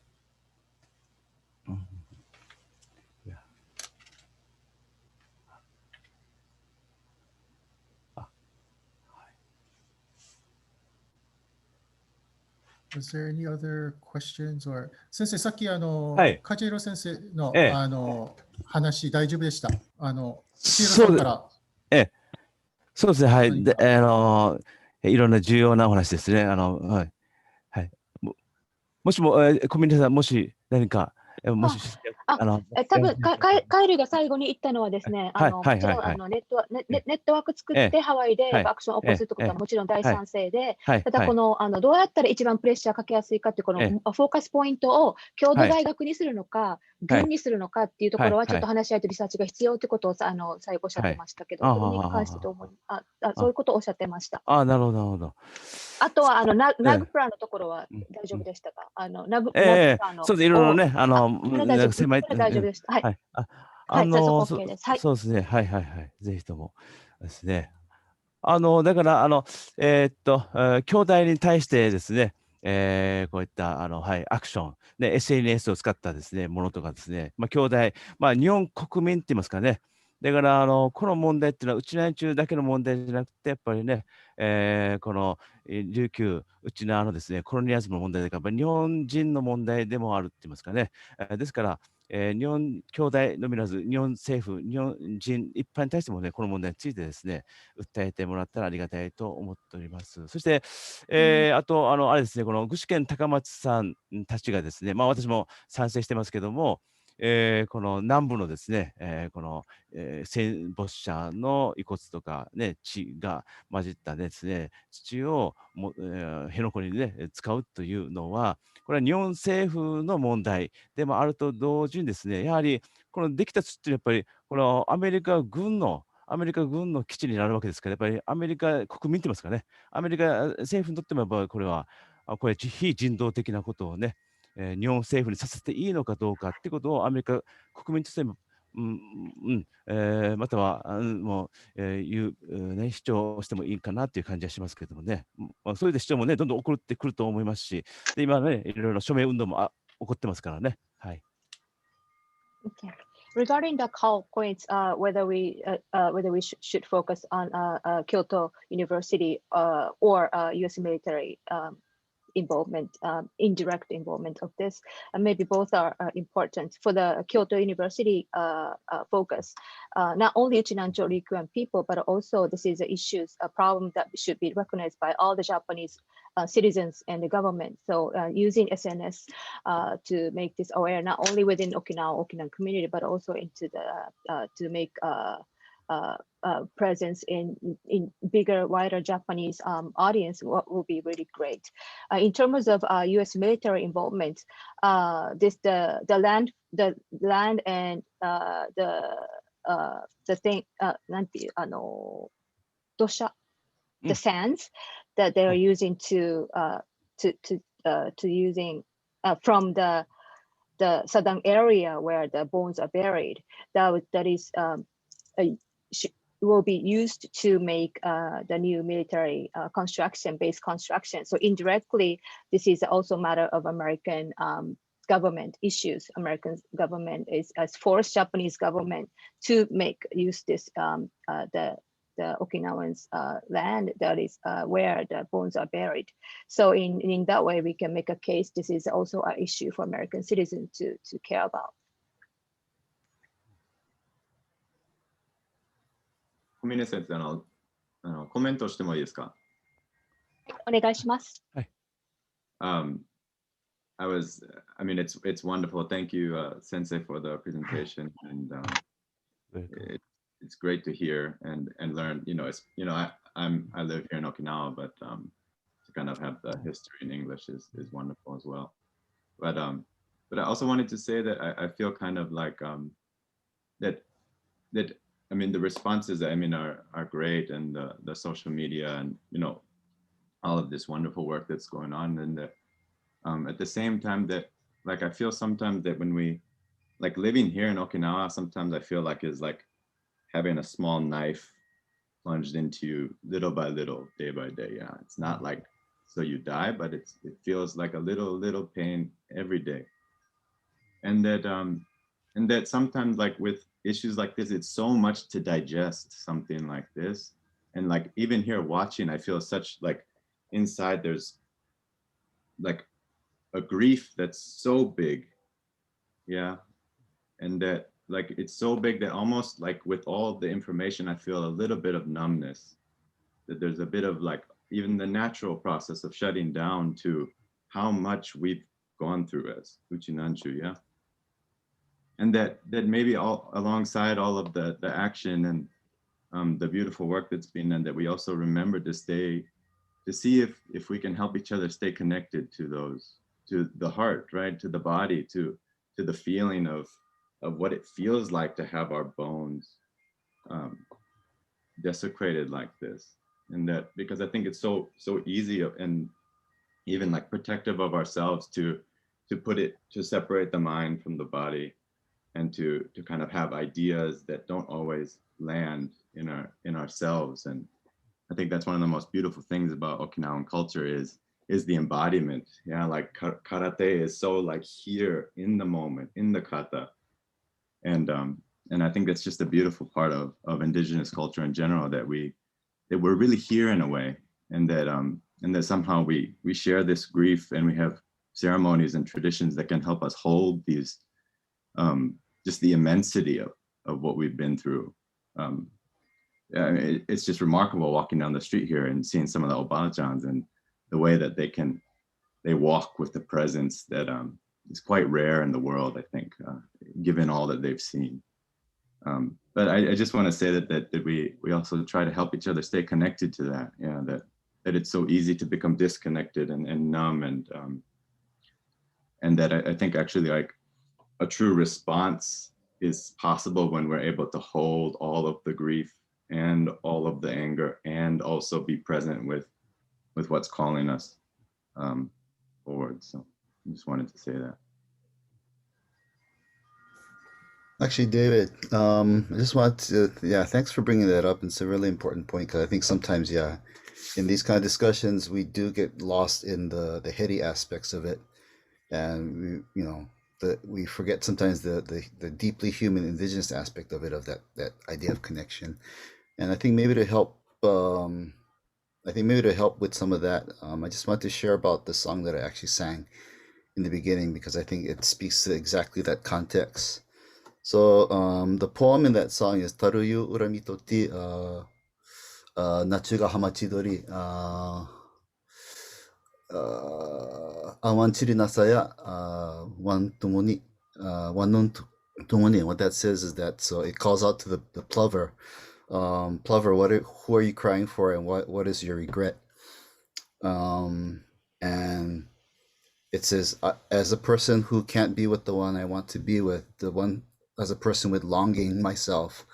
Yeah. Was there any other questions or 先生さっきはいカジェロ先生の、ええ話大丈夫でした。千尋さんからそうですね、はい。でいろんな重要なお話ですね。はい。もしも、コミュニティさん、もし何か、もし、多分カイルが最後に言ったのはですね、もちろんネットワーク作ってハワイでアクションを起こすってことはもちろん大賛成で、ただこのどうやったら一番プレッシャーかけやすいかってこのフォーカスポイントを郷土大学にするのか、軍にするのかっていうところはちょっと話し合いとリサーチが必要ってことを最後おっしゃってましたけど、それに関してどう思いそういうことをおっしゃってました。なるほど、なるほど。あとはナグプランのところは大丈夫でしたか？ナグプランのそうです、いろいろね、狭い大丈夫でした。はい。そうですね、はい。ぜひともですね。だから、兄弟に対してですね、こういったアクション、ね、SNS を使ったですね、ものとかですね、兄弟、日本国民って言いますかね、だから、この問題っていうのは、うちなー中だけの問題じゃなくて、やっぱりね、この琉球、うちなーのですね、コロニアズムの問題だから、日本人の問題でもあるって言いますかね。ですから、日本兄弟のみならず、日本政府、日本人一般に対してもね、この問題についてですね、訴えてもらったらありがたいと思っております。そして、あと、あれですね、この具志堅高松さんたちがですね、私も賛成してますけども、この南部のですね、この、戦没者の遺骨とか、ね、血が混じったですね、土を辺野古にね、使うというのは、これは日本政府の問題でもあると同時にですね、やはりこのできた土ってやっぱりこのアメリカ軍の基地になるわけですから、やっぱりアメリカ国民って言いますかね、アメリカ政府にとってもやっぱりこれ非人道的なことをね、日本政府にさせていいのかどうかってことをアメリカ国民としても、またはもう、主張してもいいかなっていう感じはしますけどもね、それで主張もね、どんどん起こってくると思いますし、で今ね、いろいろ署名運動も起こってますからね。はい。Okay. Regarding the call points, whether we should focus on Kyoto University or U.S. military involvement, indirect involvement of this, and maybe both are important for the Kyoto University focus. Not only Uchinancho Ryukyuan people, but also this is a problem that should be recognized by all the Japanese citizens and the government. So using SNS to make this aware, not only within Okinawan community, but also into the to make presence in bigger, wider Japanese audience will be really great. In terms of U.S. military involvement, the land and the thing, the sands that they are using to using from the southern area where the bones are buried, that is will be used to make the new military base construction. So indirectly, this is also a matter of American government issues. American government has forced Japanese government to use this the Okinawans' land that is where the bones are buried. So in that way, we can make a case. This is also an issue for American citizens to care about. 小峰先生、コメントしてもいいですか？お願いします。I mean, it's wonderful. Thank you, Sensei, for the presentation, and it's great to hear and learn. I live here in Okinawa, but to kind of have the history in English is wonderful as well. But I also wanted to say that I feel kind of like that I mean, the responses are great, and the social media and all of this wonderful work that's going on, and that at the same time that like I feel sometimes that when we like living here in Okinawa, sometimes I feel like is like having a small knife plunged into you little by little, day by day. Yeah, it's not like so you die, but it feels like a little pain every day, and that sometimes like with issues like this, it's so much to digest something like this. And like even here watching, I feel such like inside there's like a grief that's so big. Yeah. And that like it's so big that almost like with all the information, I feel a little bit of numbness, that there's a bit of like even the natural process of shutting down to how much we've gone through as Umanchu. Yeah. And that maybe all alongside all of the action and the beautiful work that's been done, that we also remember to stay, to see if we can help each other stay connected to those, to the heart, right, to the body, to the feeling of what it feels like to have our bones desecrated like this. And that because I think it's so easy and even like protective of ourselves to separate the mind from the body, and to kind of have ideas that don't always land in ourselves. And I think that's one of the most beautiful things about Okinawan culture is the embodiment. Yeah, like karate is so like here in the moment, in the kata. And I think that's just a beautiful part of indigenous culture in general, that we're really here in a way, and that somehow we share this grief, and we have ceremonies and traditions that can help us hold these just the immensity of what we've been through. I mean, it's just remarkable walking down the street here and seeing some of the Obana-chans and the way that they walk with the presence that is quite rare in the world, I think, given all that they've seen. But I just want to say that we also try to help each other stay connected to that. Yeah, that it's so easy to become disconnected and numb, and that I think actually like a true response is possible when we're able to hold all of the grief and all of the anger, and also be present with what's calling us forward. So I just wanted to say that. Actually, David, I just want to, thanks for bringing that up. It's a really important point, because I think sometimes, in these kind of discussions, we do get lost in the heady aspects of it, and we forget sometimes the deeply human indigenous aspect of it, of that idea of connection. And I think maybe to help, with some of that, I just want to share about the song that I actually sang in the beginning, because I think it speaks to exactly that context. So the poem in that song is Taruyu Uramitoti Nachuga Hamachidori Awanchiri Nasaya Wan Tumoni. What that says is that, so it calls out to the plover Plover, who are you crying for, and what is your regret? And it says, as a person who can't be with the one I want to be with, as a person with longing myself,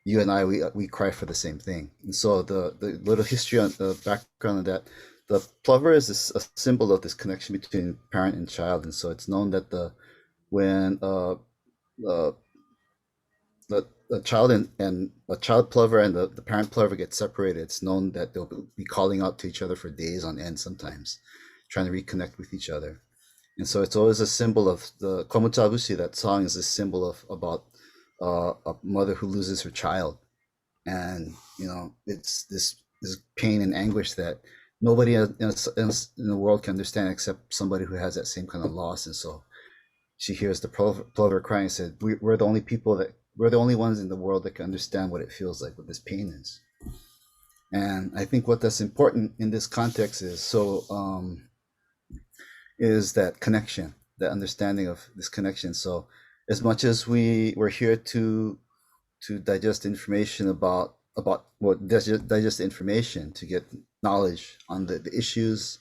you and I, we cry for the same thing. And so the little history on the background of that, the plover is a symbol of this connection between parent and child. And so it's known that when the child and a child plover and the parent plover get separated, it's known that they'll be calling out to each other for days on end, sometimes trying to reconnect with each other. And so it's always a symbol of the Komutabushi. That song is a symbol of about a mother who loses her child, and it's this pain and anguish that nobody in the world can understand except somebody who has that same kind of loss. And so she hears the plover crying and said, we're the only ones in the world that can understand what it feels like, what this pain is. And I think what that's important in this context is that connection, that understanding of this connection. So as much as we're here to digest information about digest information, to get knowledge on the issues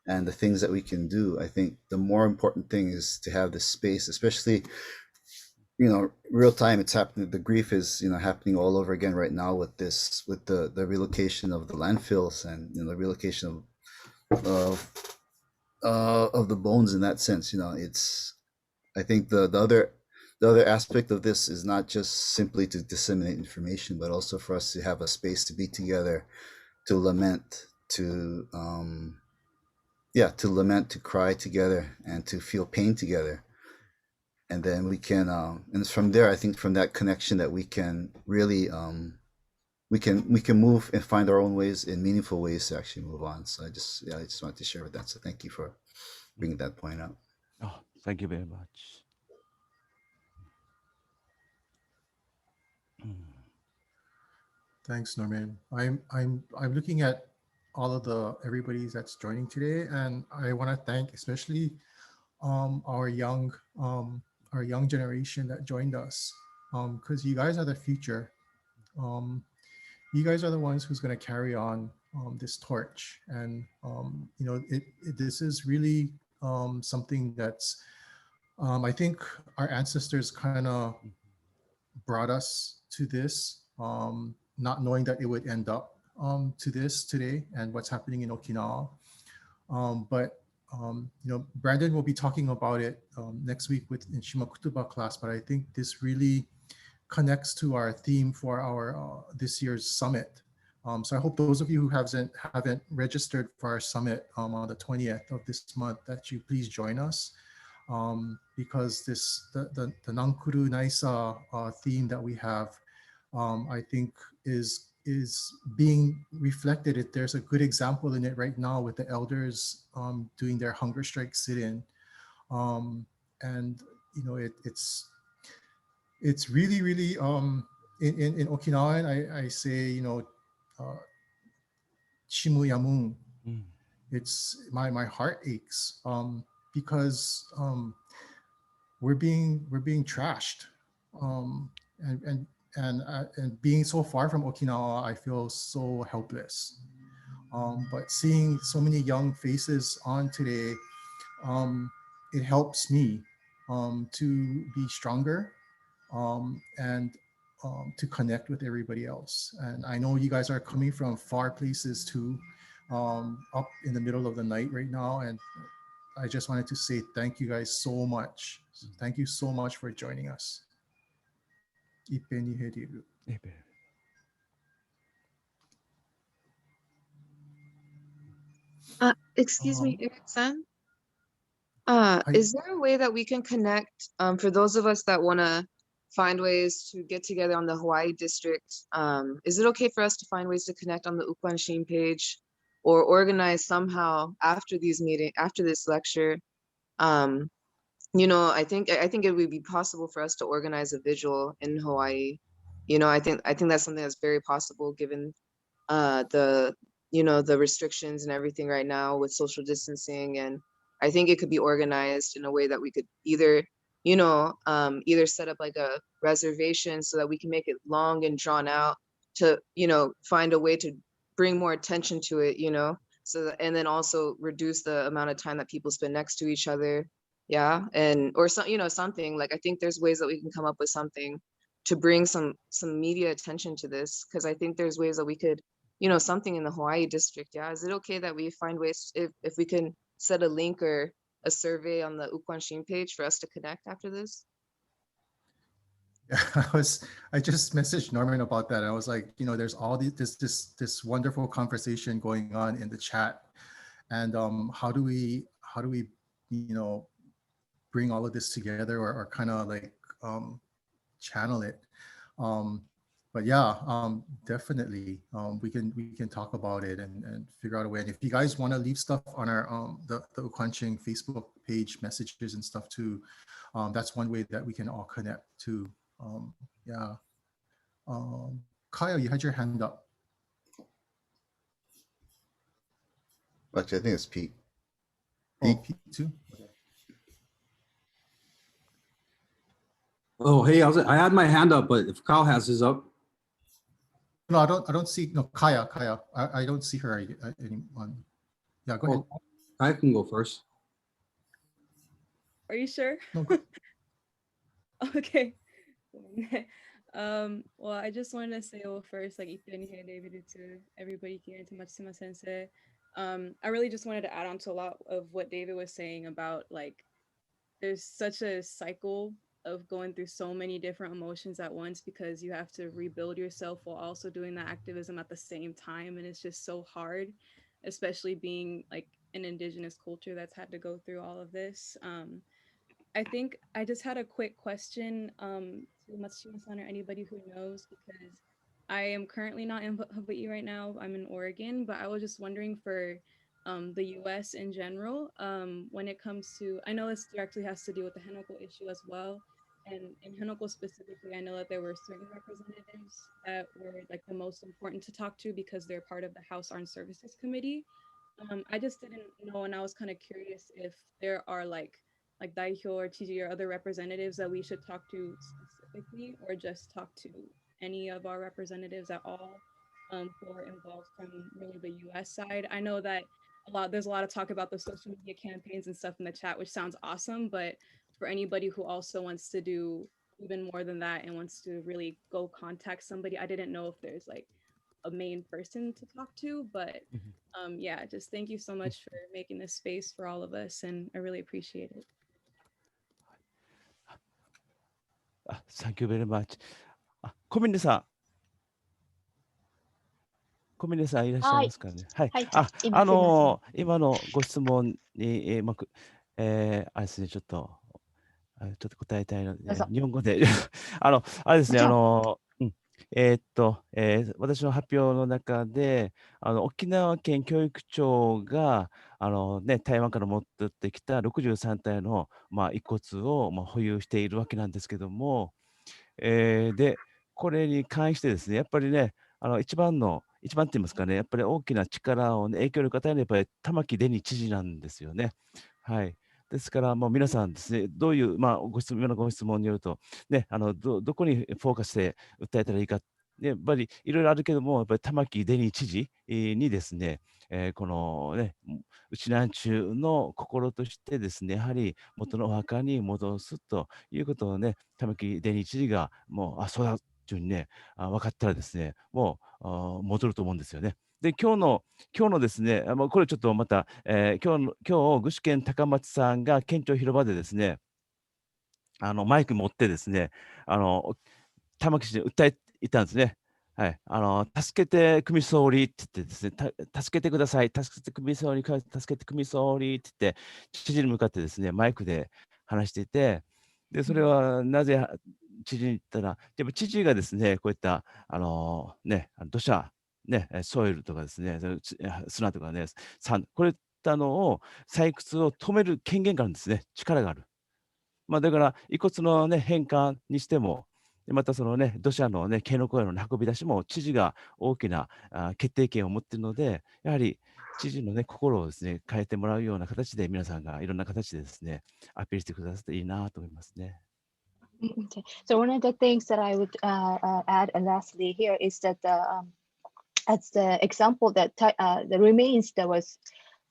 and the things that we can do, I think the more important thing is to have this space, especially real time. It's happening. The grief is happening all over again right now with the relocation of the landfills and the relocation of the bones. In that sense, it's, I think the other aspect of this is not just simply to disseminate information, but also for us to have a space to be together, to lament, to cry together, and to feel pain together. And then we can, and it's from there, I think, from that connection, that we can really, we can move and find our own ways, in meaningful ways, to actually move on. So I just wanted to share with that. So thank you for bringing that point up. Oh, thank you very much. Thanks, Norman. I'm looking at all of everybody that's joining today, and I want to thank especially our young generation that joined us, because you guys are the future. You guys are the ones who's going to carry on this torch, and this is really something that's I think our ancestors kind of brought us to this, not knowing that it would end up to this today and what's happening in Okinawa. But Brandon will be talking about it next week in Shimakutuba class. But I think this really connects to our theme for our this year's summit. So I hope those of you who haven't registered for our summit on the 20th of this month, that you please join us, because the Nankuru Naisa theme that we have, I think is being reflected. There's a good example in it right now with the elders doing their hunger strike sit-in, and it's really in Okinawan I say Shimu Yamun. It's my heart aches because we're being trashed, and being so far from Okinawa, I feel so helpless. But seeing so many young faces on today, it helps me to be stronger, and to connect with everybody else. And I know you guys are coming from far places too, up in the middle of the night right now. And I just wanted to say thank you guys so much. Thank you so much for joining us. Ipe ni heriru. Excuse me, Eric-san. Is there a way that we can connect, for those of us that want to find ways to get together on the Hawaii district? Is it okay for us to find ways to connect on the ukwanshin page, or organize somehow after this lecture? I think it would be possible for us to organize a vigil in Hawaii. I think that's something that's very possible, given the restrictions and everything right now with social distancing. And I think it could be organized in a way that we could either either set up like a reservation so that we can make it long and drawn out to, find a way to bring more attention to it, so that, and then also reduce the amount of time that people spend next to each other. Yeah. And, or some, something like, I think there's ways that we can come up with something to bring some media attention to this. Cause I think there's ways that we could, something in the Hawaii district. Yeah. Is it okay that we find ways if we can set a link or a survey on the ukwanshin page for us to connect after this? I just messaged Norman about that. I was like, there's all this wonderful conversation going on in the chat, and how do we bring all of this together, or kind of like channel it. But yeah, definitely we can talk about it and figure out a way. And if you guys want to leave stuff on our the ukwanshin Facebook page, messages and stuff too, that's one way that we can all connect too. Yeah. Kyle, you had your hand up. Actually, I think it's Pete. Pete too. Oh, hey, I had my hand up, but if Kyle has his up. No, I don't see, no, Kaya. I don't see her anyone. Yeah, go ahead. I can go first. Are you sure? No. Okay. Well, I just wanted to say, first, like, David, to everybody here, to Matsuma Sensei. I really just wanted to add on to a lot of what David was saying about, like, there's such a cycle of going through so many different emotions at once, because you have to rebuild yourself while also doing the activism at the same time. And it's just so hard, especially being like an indigenous culture that's had to go through all of this. I think I just had a quick question to Matsushima-san or anybody who knows, because I am currently not in Hawaii right now. I'm in Oregon, but I was just wondering for the US in general, when it comes to, I know this directly has to do with the Henoko issue as well. And in Henoko specifically, I know that there were certain representatives that were like the most important to talk to because they're part of the House Armed Services Committee. I just didn't know, and I was kind of curious if there are like Daihyo or TG or other representatives that we should talk to specifically, or just talk to any of our representatives at all who are involved from really the US side. I know that there's a lot of talk about the social media campaigns and stuff in the chat, which sounds awesome, but for anybody who also wants to do even more than that and wants to really go contact somebody, I didn't know if there's like a main person to talk to, but yeah, just thank you so much for making this space for all of us, and I really appreciate it. Thank you very much. 小峰さん。小峰さんいらっしゃいますかね。はい。今のご質問に、あれですね、ちょっと答えたいので、日本語で、あれですね、私の発表の中で、沖縄県教育庁が、台湾から持ってきた63体の、遺骨を、保有しているわけなんですけども、で、これに関してですね、やっぱりね、一番って言いますかね、やっぱり大きな力を、影響力を与えるのはやっぱり玉城デニー知事なんですよね。はい。ですから、もう皆さんですね、どういう、ご質問によると、ね、どこにフォーカスして訴えたらいいか、やっぱりいろいろあるけども、やっぱり玉城デニー知事にですね、このね、うちなんちゅうの心としてですね、やはり元のお墓に戻すということをね、玉城デニー知事がもう、そうだというふうにね、分かったらですね、もう戻ると思うんですよね。で、今日のですね、これちょっとまた、今日具志堅高松さんが県庁広場でですね、マイク持ってですね、玉城氏に訴えいたんですね。はい、助けて組総理って言ってですね、助けてください、助けて組総理って言って、知事に向かってですね、マイクで話していて、で、それはなぜ知事に言ったら、やっぱ知事がですね、こういった、土砂、ね、ソイルとかですね、砂とかね、こういったのを、採掘を止める権限があるんですね、力がある。だから、遺骨のね、返還にしても、でまたそのね、土砂のね、辺野古への運び出しも知事が大きな決定権を持っているので、やはり知事のね、心をですね、変えてもらうような形で、皆さんがいろんな形でですね、アピールしてくださっていいなと思いますね。Okay. So one of the things that I would add lastly here is that as the example that the remains that was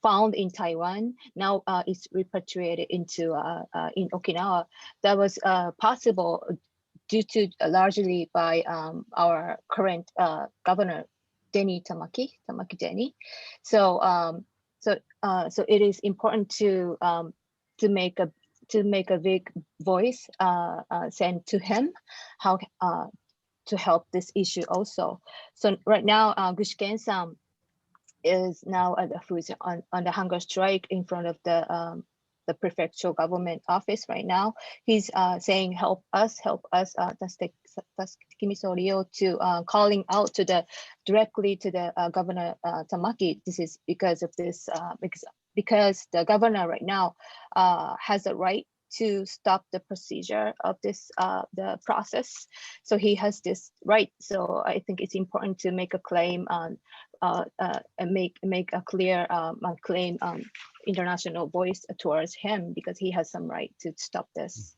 found in Taiwan now is repatriated into in Okinawa. That was possible due to largely by our current governor, Tamaki Denny. So so it is important to make a big voice sent to him, how to help this issue also. So right now, Gushken-san is now who's on the hunger strike in front of the prefectural government office right now. He's saying, help us, to calling out directly to the Governor Tamaki. This is because of this, because the governor right now has a right to stop the procedure of this the process. So he has this right. So I think it's important to make a claim on and make a clear claim international voice towards him, because he has some right to stop this.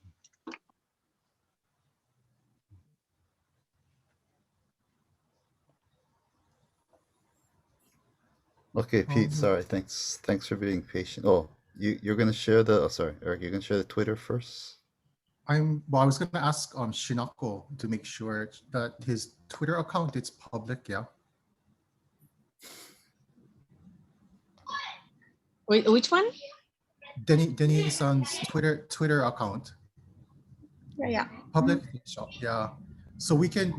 Okay, Pete, sorry. Thanks for being patient. Oh, you're gonna share the, oh sorry, Eric, you're gonna share the Twitter first? I was gonna ask Shinako to make sure that his Twitter account is public, yeah. Which one? Denny-san's Twitter account. Yeah. Public, yeah. So we can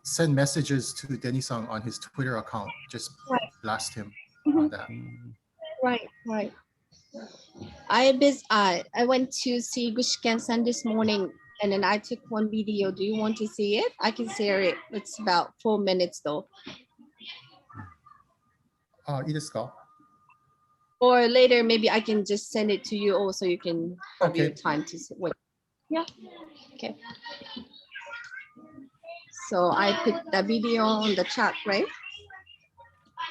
send messages to Denny-san on his Twitter account. Just blast him on that. Right. I went to see Gushken-san this morning, and then I took one video. Do you want to see it? I can share it. It's about 4 minutes though. いいですか? Or later, maybe I can just send it to you also. You can have your time to wait. Yeah. Okay. So I put the video on the chat, right?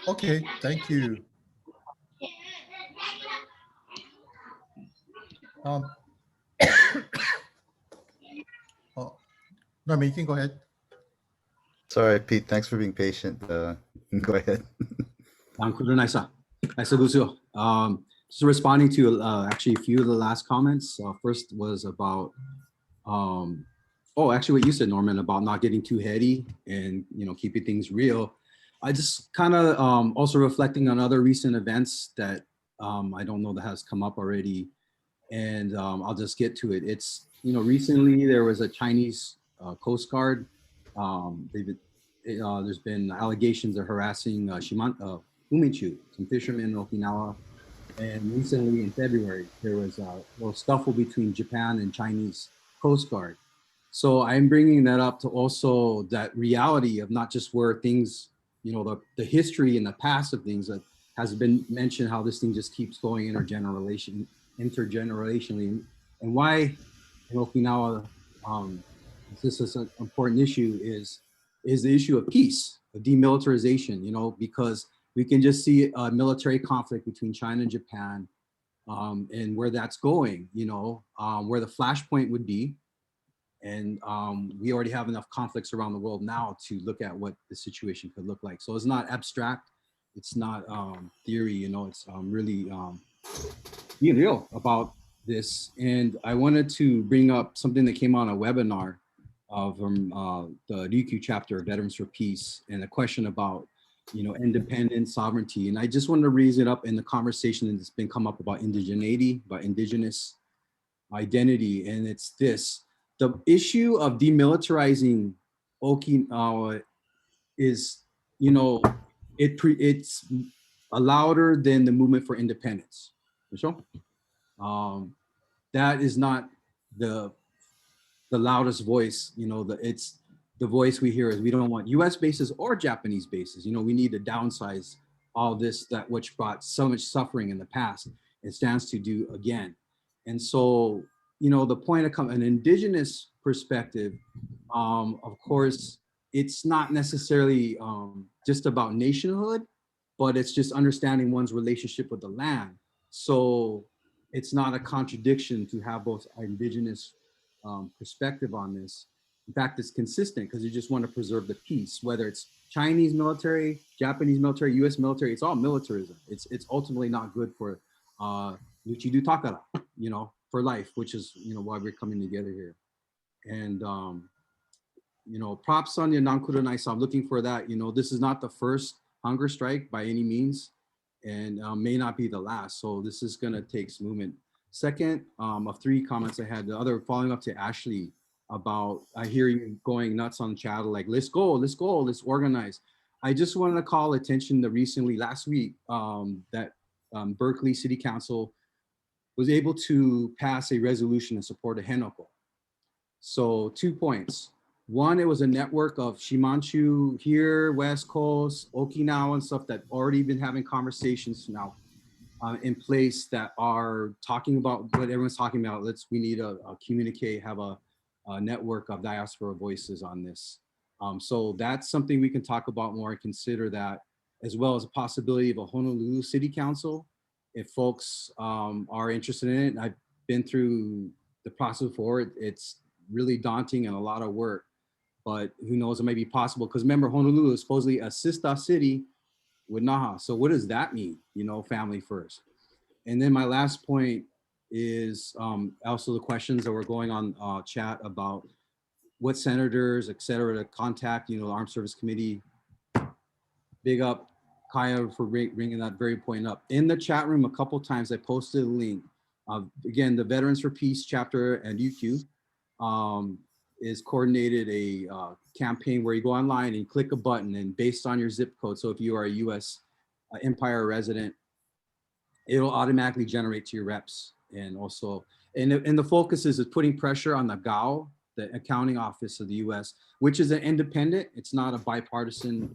Okay, thank you. Oh, no, you can go ahead. Sorry, Pete. Thanks for being patient. Go ahead. Just responding to actually a few of the last comments. First was about, actually what you said, Norman, about not getting too heady and keeping things real. I just kind of also reflecting on other recent events that I don't know that has come up already, and I'll just get to it. It's recently there was a Chinese Coast Guard. There's been allegations of harassing Umanchu, some fishermen in Okinawa. And recently in February, there was a little scuffle between Japan and Chinese Coast Guard. So I'm bringing that up to also that reality of not just where things, the history and the past of things that has been mentioned, how this thing just keeps going intergenerationally, and why in Okinawa, this is an important issue is the issue of peace, of demilitarization, because we can just see a military conflict between China and Japan and where that's going, where the flashpoint would be. And we already have enough conflicts around the world now to look at what the situation could look like. So it's not abstract. It's not theory, it's really being real about this. And I wanted to bring up something that came on a webinar from the Ryukyu chapter of Veterans for Peace, and a question about independence, sovereignty. And I just wanted to raise it up in the conversation that's been come up about indigeneity, about indigenous identity. And it's this, the issue of demilitarizing Okinawa is, it's louder than the movement for independence. That is not the loudest voice, it's the voice we hear is we don't want US bases or Japanese bases. We need to downsize all this, that which brought so much suffering in the past. It stands to do again. And so, the point of an indigenous perspective, of course, it's not necessarily just about nationhood, but it's just understanding one's relationship with the land. So it's not a contradiction to have both indigenous perspective on this. In fact, it's consistent because you just want to preserve the peace, whether it's Chinese military, Japanese military, US military, it's all militarism. It's ultimately not good for Luchidu Takara, you know, for life, which is, you know, why we're coming together here. And, you know, props on your Nankuranai. So I'm looking for that. You know, this is not the first hunger strike by any means, and may not be the last. So this is going to take some movement. Second, of three comments I had, the other following up to Ashley about, I hear you going nuts on chat, like, let's go, let's organize. I just wanted to call attention to recently, last week, that Berkeley City Council was able to pass a resolution in support of Henoko. So 2 points. One, it was a network of Shimanchu here, West Coast, Okinawa and stuff that already been having conversations now in place that are talking about what everyone's talking about. We need to communicate, have a network of diaspora voices on this. So that's something we can talk about more and consider that, as well as a possibility of a Honolulu City Council. If folks are interested in it, I've been through the process before. It's really daunting and a lot of work, but who knows, it may be possible. Because remember, Honolulu is supposedly a sister city with Naha. So what does that mean? You know, family first. And then my last point is also the questions that were going on chat about what senators, et cetera, to contact, you know, the Armed Service Committee. Big up Kaya for bringing that very point up. In the chat room a couple times, I posted a link. Again, the Veterans for Peace chapter and UQ is coordinated a campaign where you go online and click a button, and based on your zip code, so if you are a US Empire resident, it'll automatically generate to your reps. And also, and the focus is putting pressure on the GAO, the accounting office of the US, which is an independent, it's not a bipartisan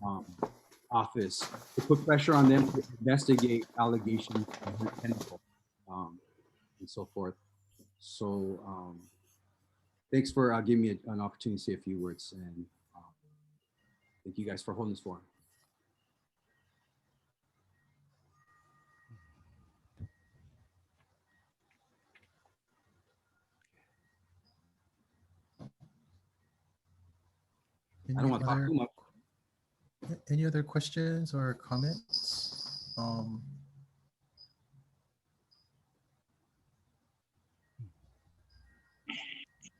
office, to put pressure on them to investigate allegations of chemical and so forth. So thanks for giving me an opportunity to say a few words, and thank you guys for holding this forum. I don't want to talk too much. Any other questions or comments?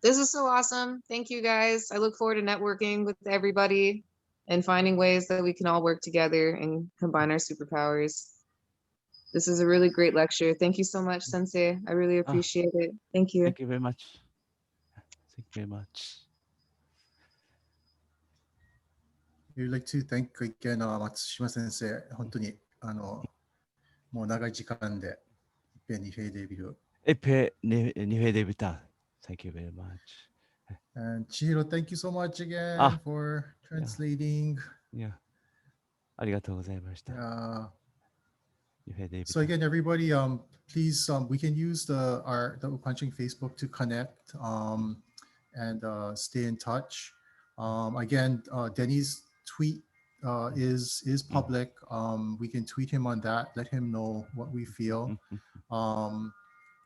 This is so awesome. Thank you guys. I look forward to networking with everybody and finding ways that we can all work together and combine our superpowers. This is a really great lecture. Thank you so much, Sensei. I really appreciate it. Thank you. Thank you very much. Thank you very much. We'd like to thank again Matsushima Sensei. 本当にもう長い時間で一遍にフェイデビル。Thank you very much. And Chihiro, thank you so much again for translating. Yeah. ありがとうございました。So again, everybody, please, we can use the Umanchu Facebook to connect and stay in touch. Again, Denny's tweet is public. We can tweet him on that, let him know what we feel,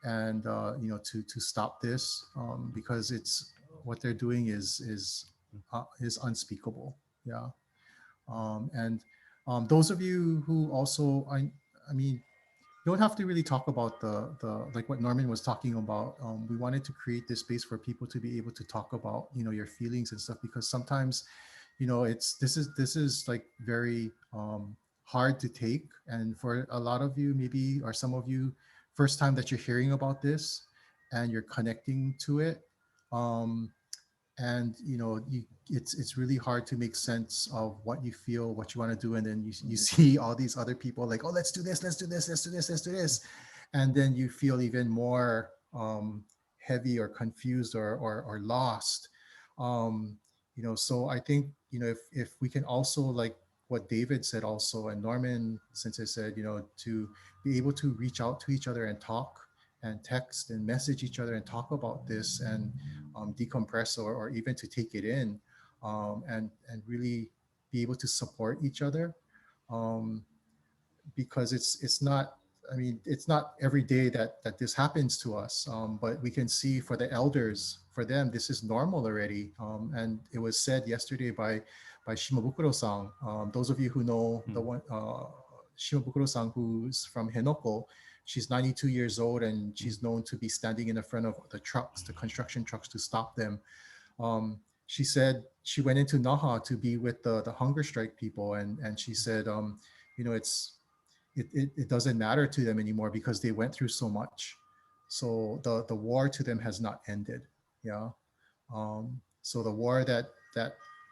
and you know, to stop this, because it's what they're doing is unspeakable. Yeah, and those of you who also, I mean, you don't have to really talk about the like what Norman was talking about. We wanted to create this space for people to be able to talk about, you know, your feelings and stuff, because sometimes, you know, this is like very hard to take, and for a lot of you, maybe, or some of you, first time that you're hearing about this and you're connecting to it, and you know, it's really hard to make sense of what you feel, what you want to do, and then you see all these other people like, oh, let's do this, and then you feel even more heavy or confused or lost. You know, so I think, you know, if we can also, like what David said also, and Norman, since I said, you know, to be able to reach out to each other and talk and text and message each other and talk about this and decompress or even to take it in and really be able to support each other. Because it's not, I mean, it's not every day that this happens to us, but we can see for the elders, for them, this is normal already. And it was said yesterday by Shimabukuro-san. Those of you who know the one, Shimabukuro-san, who's from Henoko, she's 92 years old and she's known to be standing in the front of the trucks, the construction trucks, to stop them. She said she went into Naha to be with the hunger strike people, and she said, you know, it doesn't matter to them anymore because they went through so much. So the war to them has not ended. Yeah. So the war that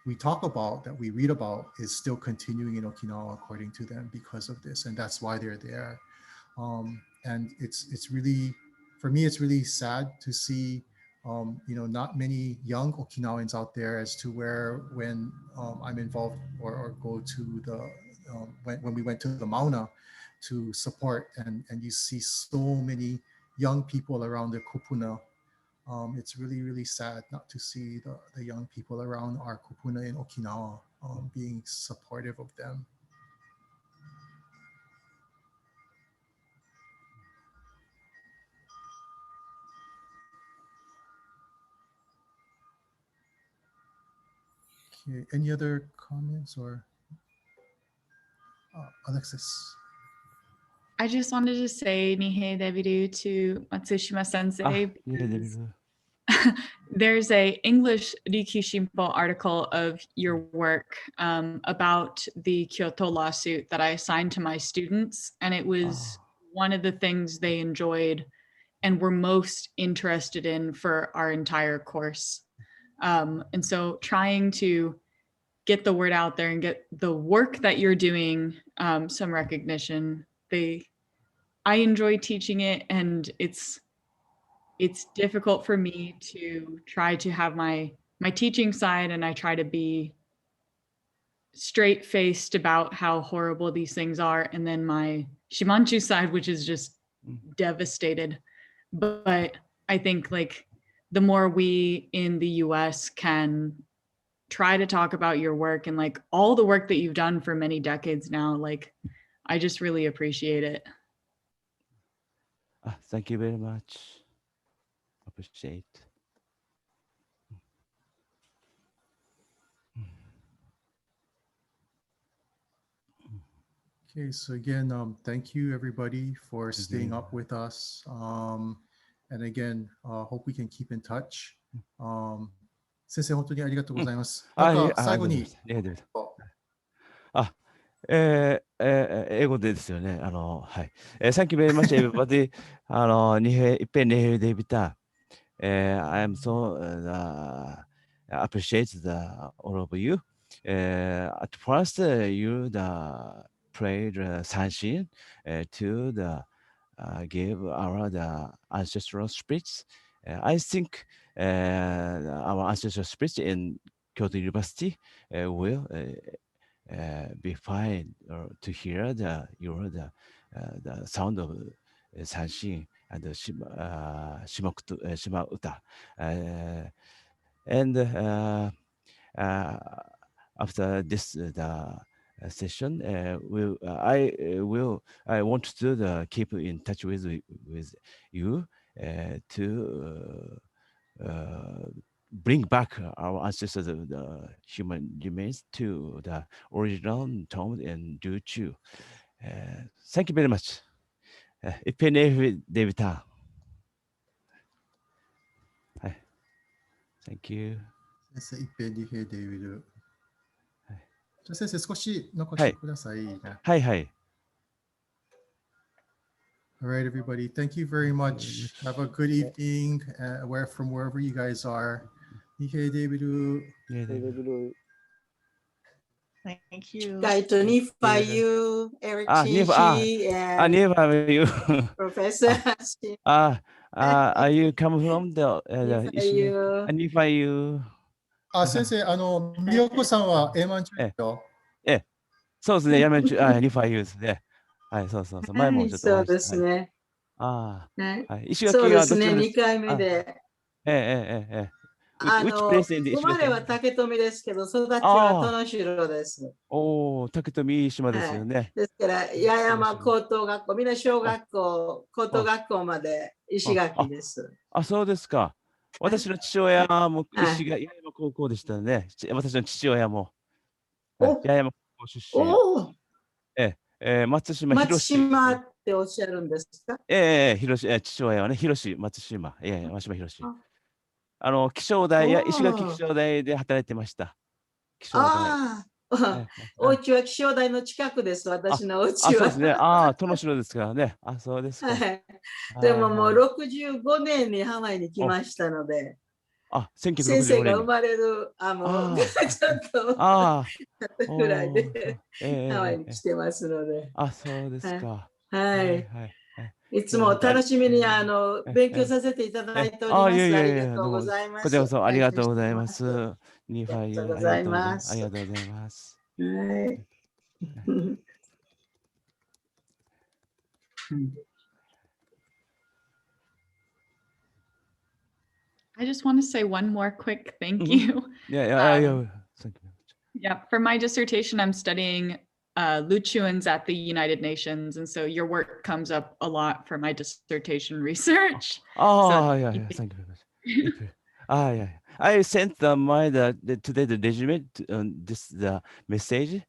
we talk about, that we read about, is still continuing in Okinawa according to them because of this, and that's why they're there. And it's really, for me, it's really sad to see, you know, not many young Okinawans out there, as to where when I'm involved or go to the when we went to the Mauna to support, and you see so many young people around the kupuna. It's really, really sad not to see the young people around our kupuna in Okinawa being supportive of them. Okay, any other comments or Alexis? I just wanted to say Nihei Debiru to Matsushima Sensei. There's a English Rikyu Shimpo article of your work about the Kyoto lawsuit that I assigned to my students, and it was one of the things they enjoyed and were most interested in for our entire course. And so trying to get the word out there and get the work that you're doing some recognition. I enjoy teaching it, and it's difficult for me to try to have my teaching side, and I try to be straight-faced about how horrible these things are, and then my Shimanchu side, which is just devastated. But I think like the more we in the US can try to talk about your work and like all the work that you've done for many decades now, like I just really appreciate it. Thank you very much. Appreciate. Okay, so again, thank you everybody for staying up with us. And again, hope we can keep in touch. 先生、本当にありがとうございます。なんか最後に。英語でですよね。はい。Thank you very much, everybody. 一遍Nihei David. I am so appreciate all of you. At first, you played Sanshin to give our ancestral speech. I think our ancestral speech in Kyoto University will be fine to hear the sound of Sanshin and Shima Uta. And after this session, I want to keep in touch with you to bring back our ancestors of the human remains to the original tomb in Juchu. Thank you very much. Ipene Devita. Thank you. 先生、一遍リヘイデイビル。じゃあ先生、少し残してくださいね。はいはい。All right, everybody. Thank you very much. Have a good evening from wherever you guys are. Nihei Debiru. Thank you. Kaito Nifayu, Eric Chichi, and Professor. Are you come from the issue? Nifayu. 先生、みよこさんは英満中ですよ。そうですね、やめちゃ、ニファユですね。はい、そう。前もちょっと。そうですね。ああ、ね、はい。石そう垣はですね、どちらです2回目あ、で。which place in the 生まれは Ishigaki? 竹富ですけど、育ちはああ、殿城です。おお、竹富いい島ですはい。よね。ですから、八重山高等学校、みんな小学校、高等あ、学校まで石垣です。そうですか。はい。私の父親もはい。八重山高校でしたね。私の父親も。はい、お八重山高校出身。お松島松弘。島っておっしゃるんですか？父親はね、広松島。松島弘。あ気象台や石垣気あ象台で働いてました。気象台。ああ、お家は気象台の近くです、私のお家は。そうですね。殿城ですからね。そうですか。はい。ではいももうはい。65年にハワイに来ましたので、先1965生が生年に。まれる、ちょっとあぐらいそうでハワイに来てますので。そうですか。はい。いつ今日はも楽しみに勉強えさせていただいております。ありがとうごどうも、ざいます。こちらこそあり拝見がとうございしてます。ます。ニーファイありがとうございます。ありがとうございます。はい。I just want to say one more quick thank you. Yeah, for my dissertation, I'm studying Luchuans at the United Nations, and so your work comes up a lot for my dissertation research. Thank you very much. I sent today the resume this the message.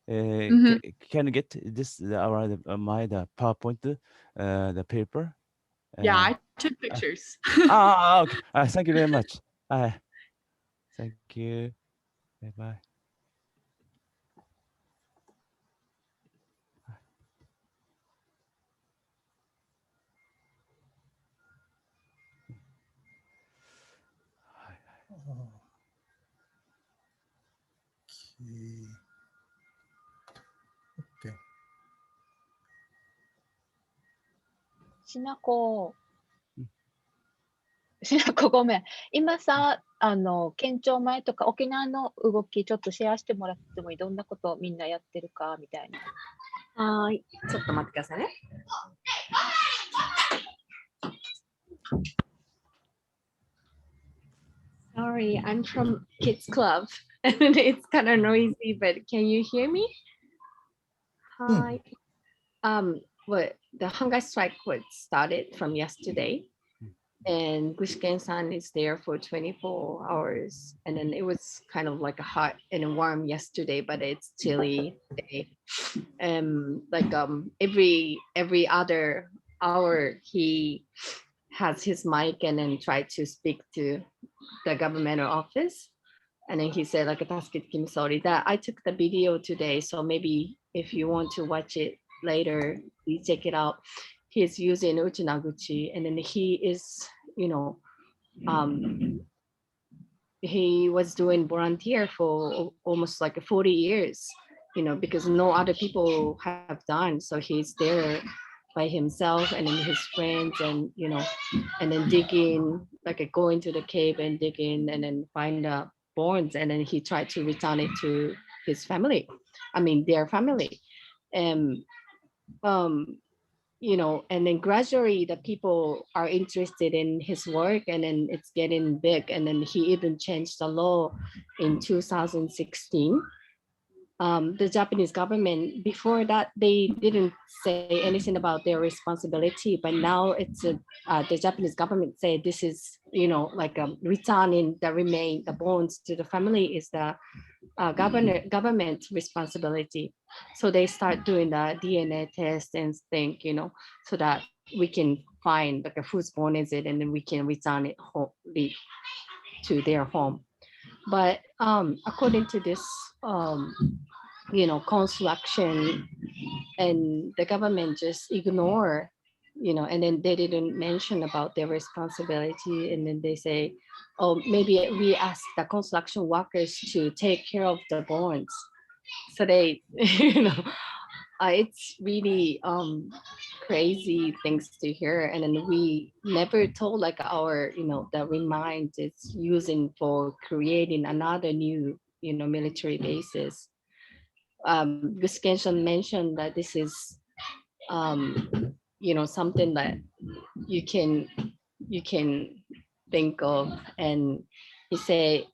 Can you get this around my PowerPoint the paper? Yeah, I took pictures. Okay. Thank you very much. Thank you. Bye bye. しなこごめん。今さ、県庁前とか沖縄の動きちょっとシェアしてもらってもいい？どんなことみんなやってるかみたいな。はい。ちょっと待ってくださいね。Sorry, I'm from Kids Club and it's kind of noisy, but can you hear me? Hi. Well, the hunger strike was started from yesterday, and Gushken-san is there for 24 hours. And then it was kind of like a hot and warm yesterday, but it's chilly today. Every other hour he has his mic and then try to speak to the government office. And then he said, like, sorry that I took the video today. So maybe if you want to watch it later, please check it out. He's using Uchinaguchi, and then he is, he was doing volunteer for almost like 40 years, because no other people have done. So he's there by himself and then his friends and, and then digging, like go into the cave and dig in and then find the bones. And then he tried to return it to his family. Their family. And, and then gradually the people are interested in his work and then it's getting big. And then he even changed the law in 2016. The Japanese government, before that, they didn't say anything about their responsibility, but now it's the Japanese government say this is, returning the bones to the family is the government responsibility. So they start doing the DNA test and think, so that we can find like whose bone is it, and then we can return it home, to their home. But according to this, construction, and the government just ignore, and then they didn't mention about their responsibility, and then they say, oh, maybe we ask the construction workers to take care of the bones. So they, it's really crazy things to hear. And then we never told like our, the remind it's using for creating another new, military bases. Gus Kenshin mentioned that this is something that you can think of. And he said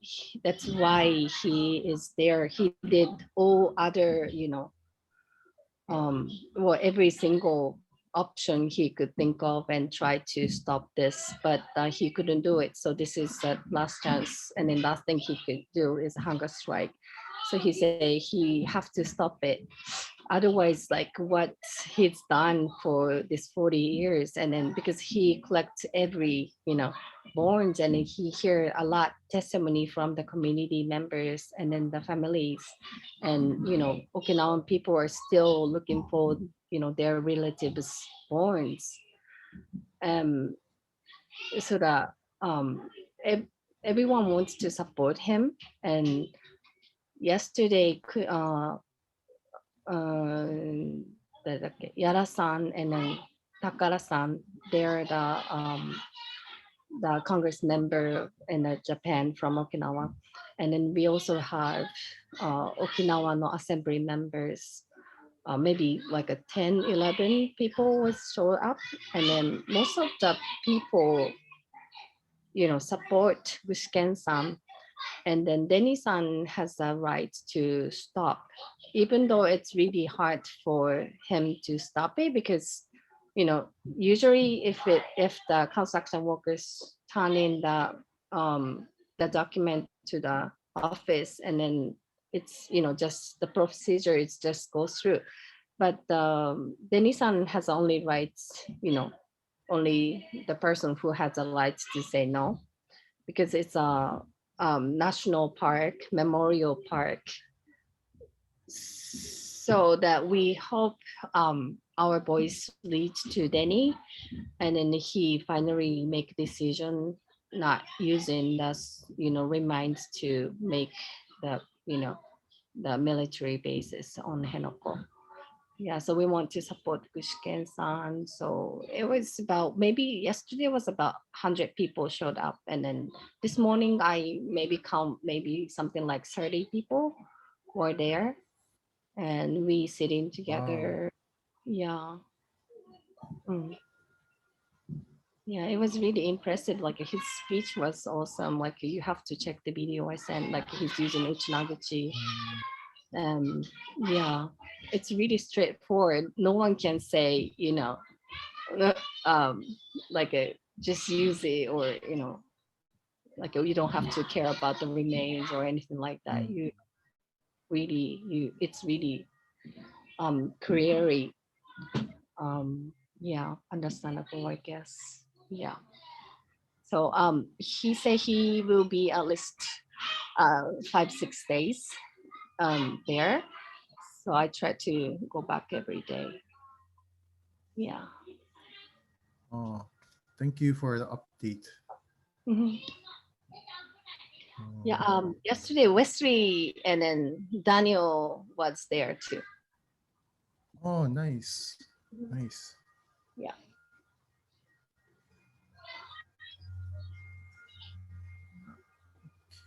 that's why he is there. He did all other, well, every single option he could think of and try to stop this, but he couldn't do it. So this is the last chance, and then last thing he could do is hunger strike. So he said he have to stop it. Otherwise, like what he's done for this 40 years, and then because he collects every, bones, and he hear a lot testimony from the community members and then the families, and Okinawan people are still looking for their relatives' bones, so that everyone wants to support him. And yesterday, Yara-san and then Takara-san, they're the Congress member in Japan from Okinawa. And then we also have Okinawa no Assembly members, maybe like a 10, 11 people was show up. And then most of the people, support Gushken-san. And then Denny-san has the right to stop, even though it's really hard for him to stop it, because usually if the construction workers turn in the document to the office, and then it's just the procedure, it just goes through. But Denny-san has only rights, only the person who has the rights to say no, because it's a national park, memorial park. So that we hope our voice reach to Denny, and then he finally make decision not using this, reminds to make the, the military bases on Henoko. Yeah, so we want to support Gushken-san. So it was about, maybe yesterday was about 100 people showed up. And then this morning I maybe count maybe something like 30 people were there. And we sitting together. Wow. Yeah. Yeah, it was really impressive. Like his speech was awesome. Like you have to check the video I sent, like he's using Uchinaguchi. Yeah, it's really straightforward. No one can say, like just use it, or like you don't have to care about the remains or anything like that. It's really clearly yeah, understandable, I guess. Yeah. So he said he will be at least 5-6 days there. So I try to go back every day. Yeah. Oh, thank you for the update. Yeah. Yesterday, Wesley and then Daniel was there too. Oh, nice. Nice. Yeah.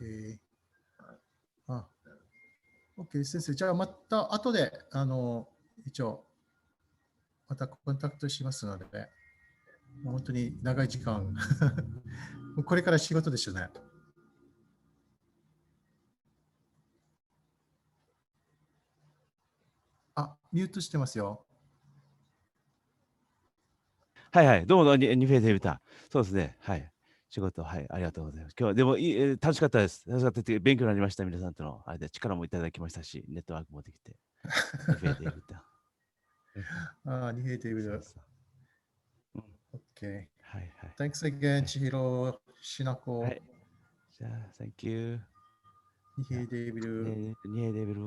Okay. OK 先生、じゃあまた後で一応またコンタクトしますので、本当に長い時間これから仕事ですよね。ミュートしてますよ。はいはい、どうも、ニフェデビタ。そうですね。はい。仕事、はい、ありがとうございます。今日はでも楽しかったです。楽しかったって、勉強になりました。皆さんとのあれで力もいただきましたし、ネットワークもできて。ニフェデビタ。ニフェデビタ。OK。はいはい。Thanks again, 千尋、しなこ。はい。じゃあ、Thank you。ニフェデビル。ニフェデビル。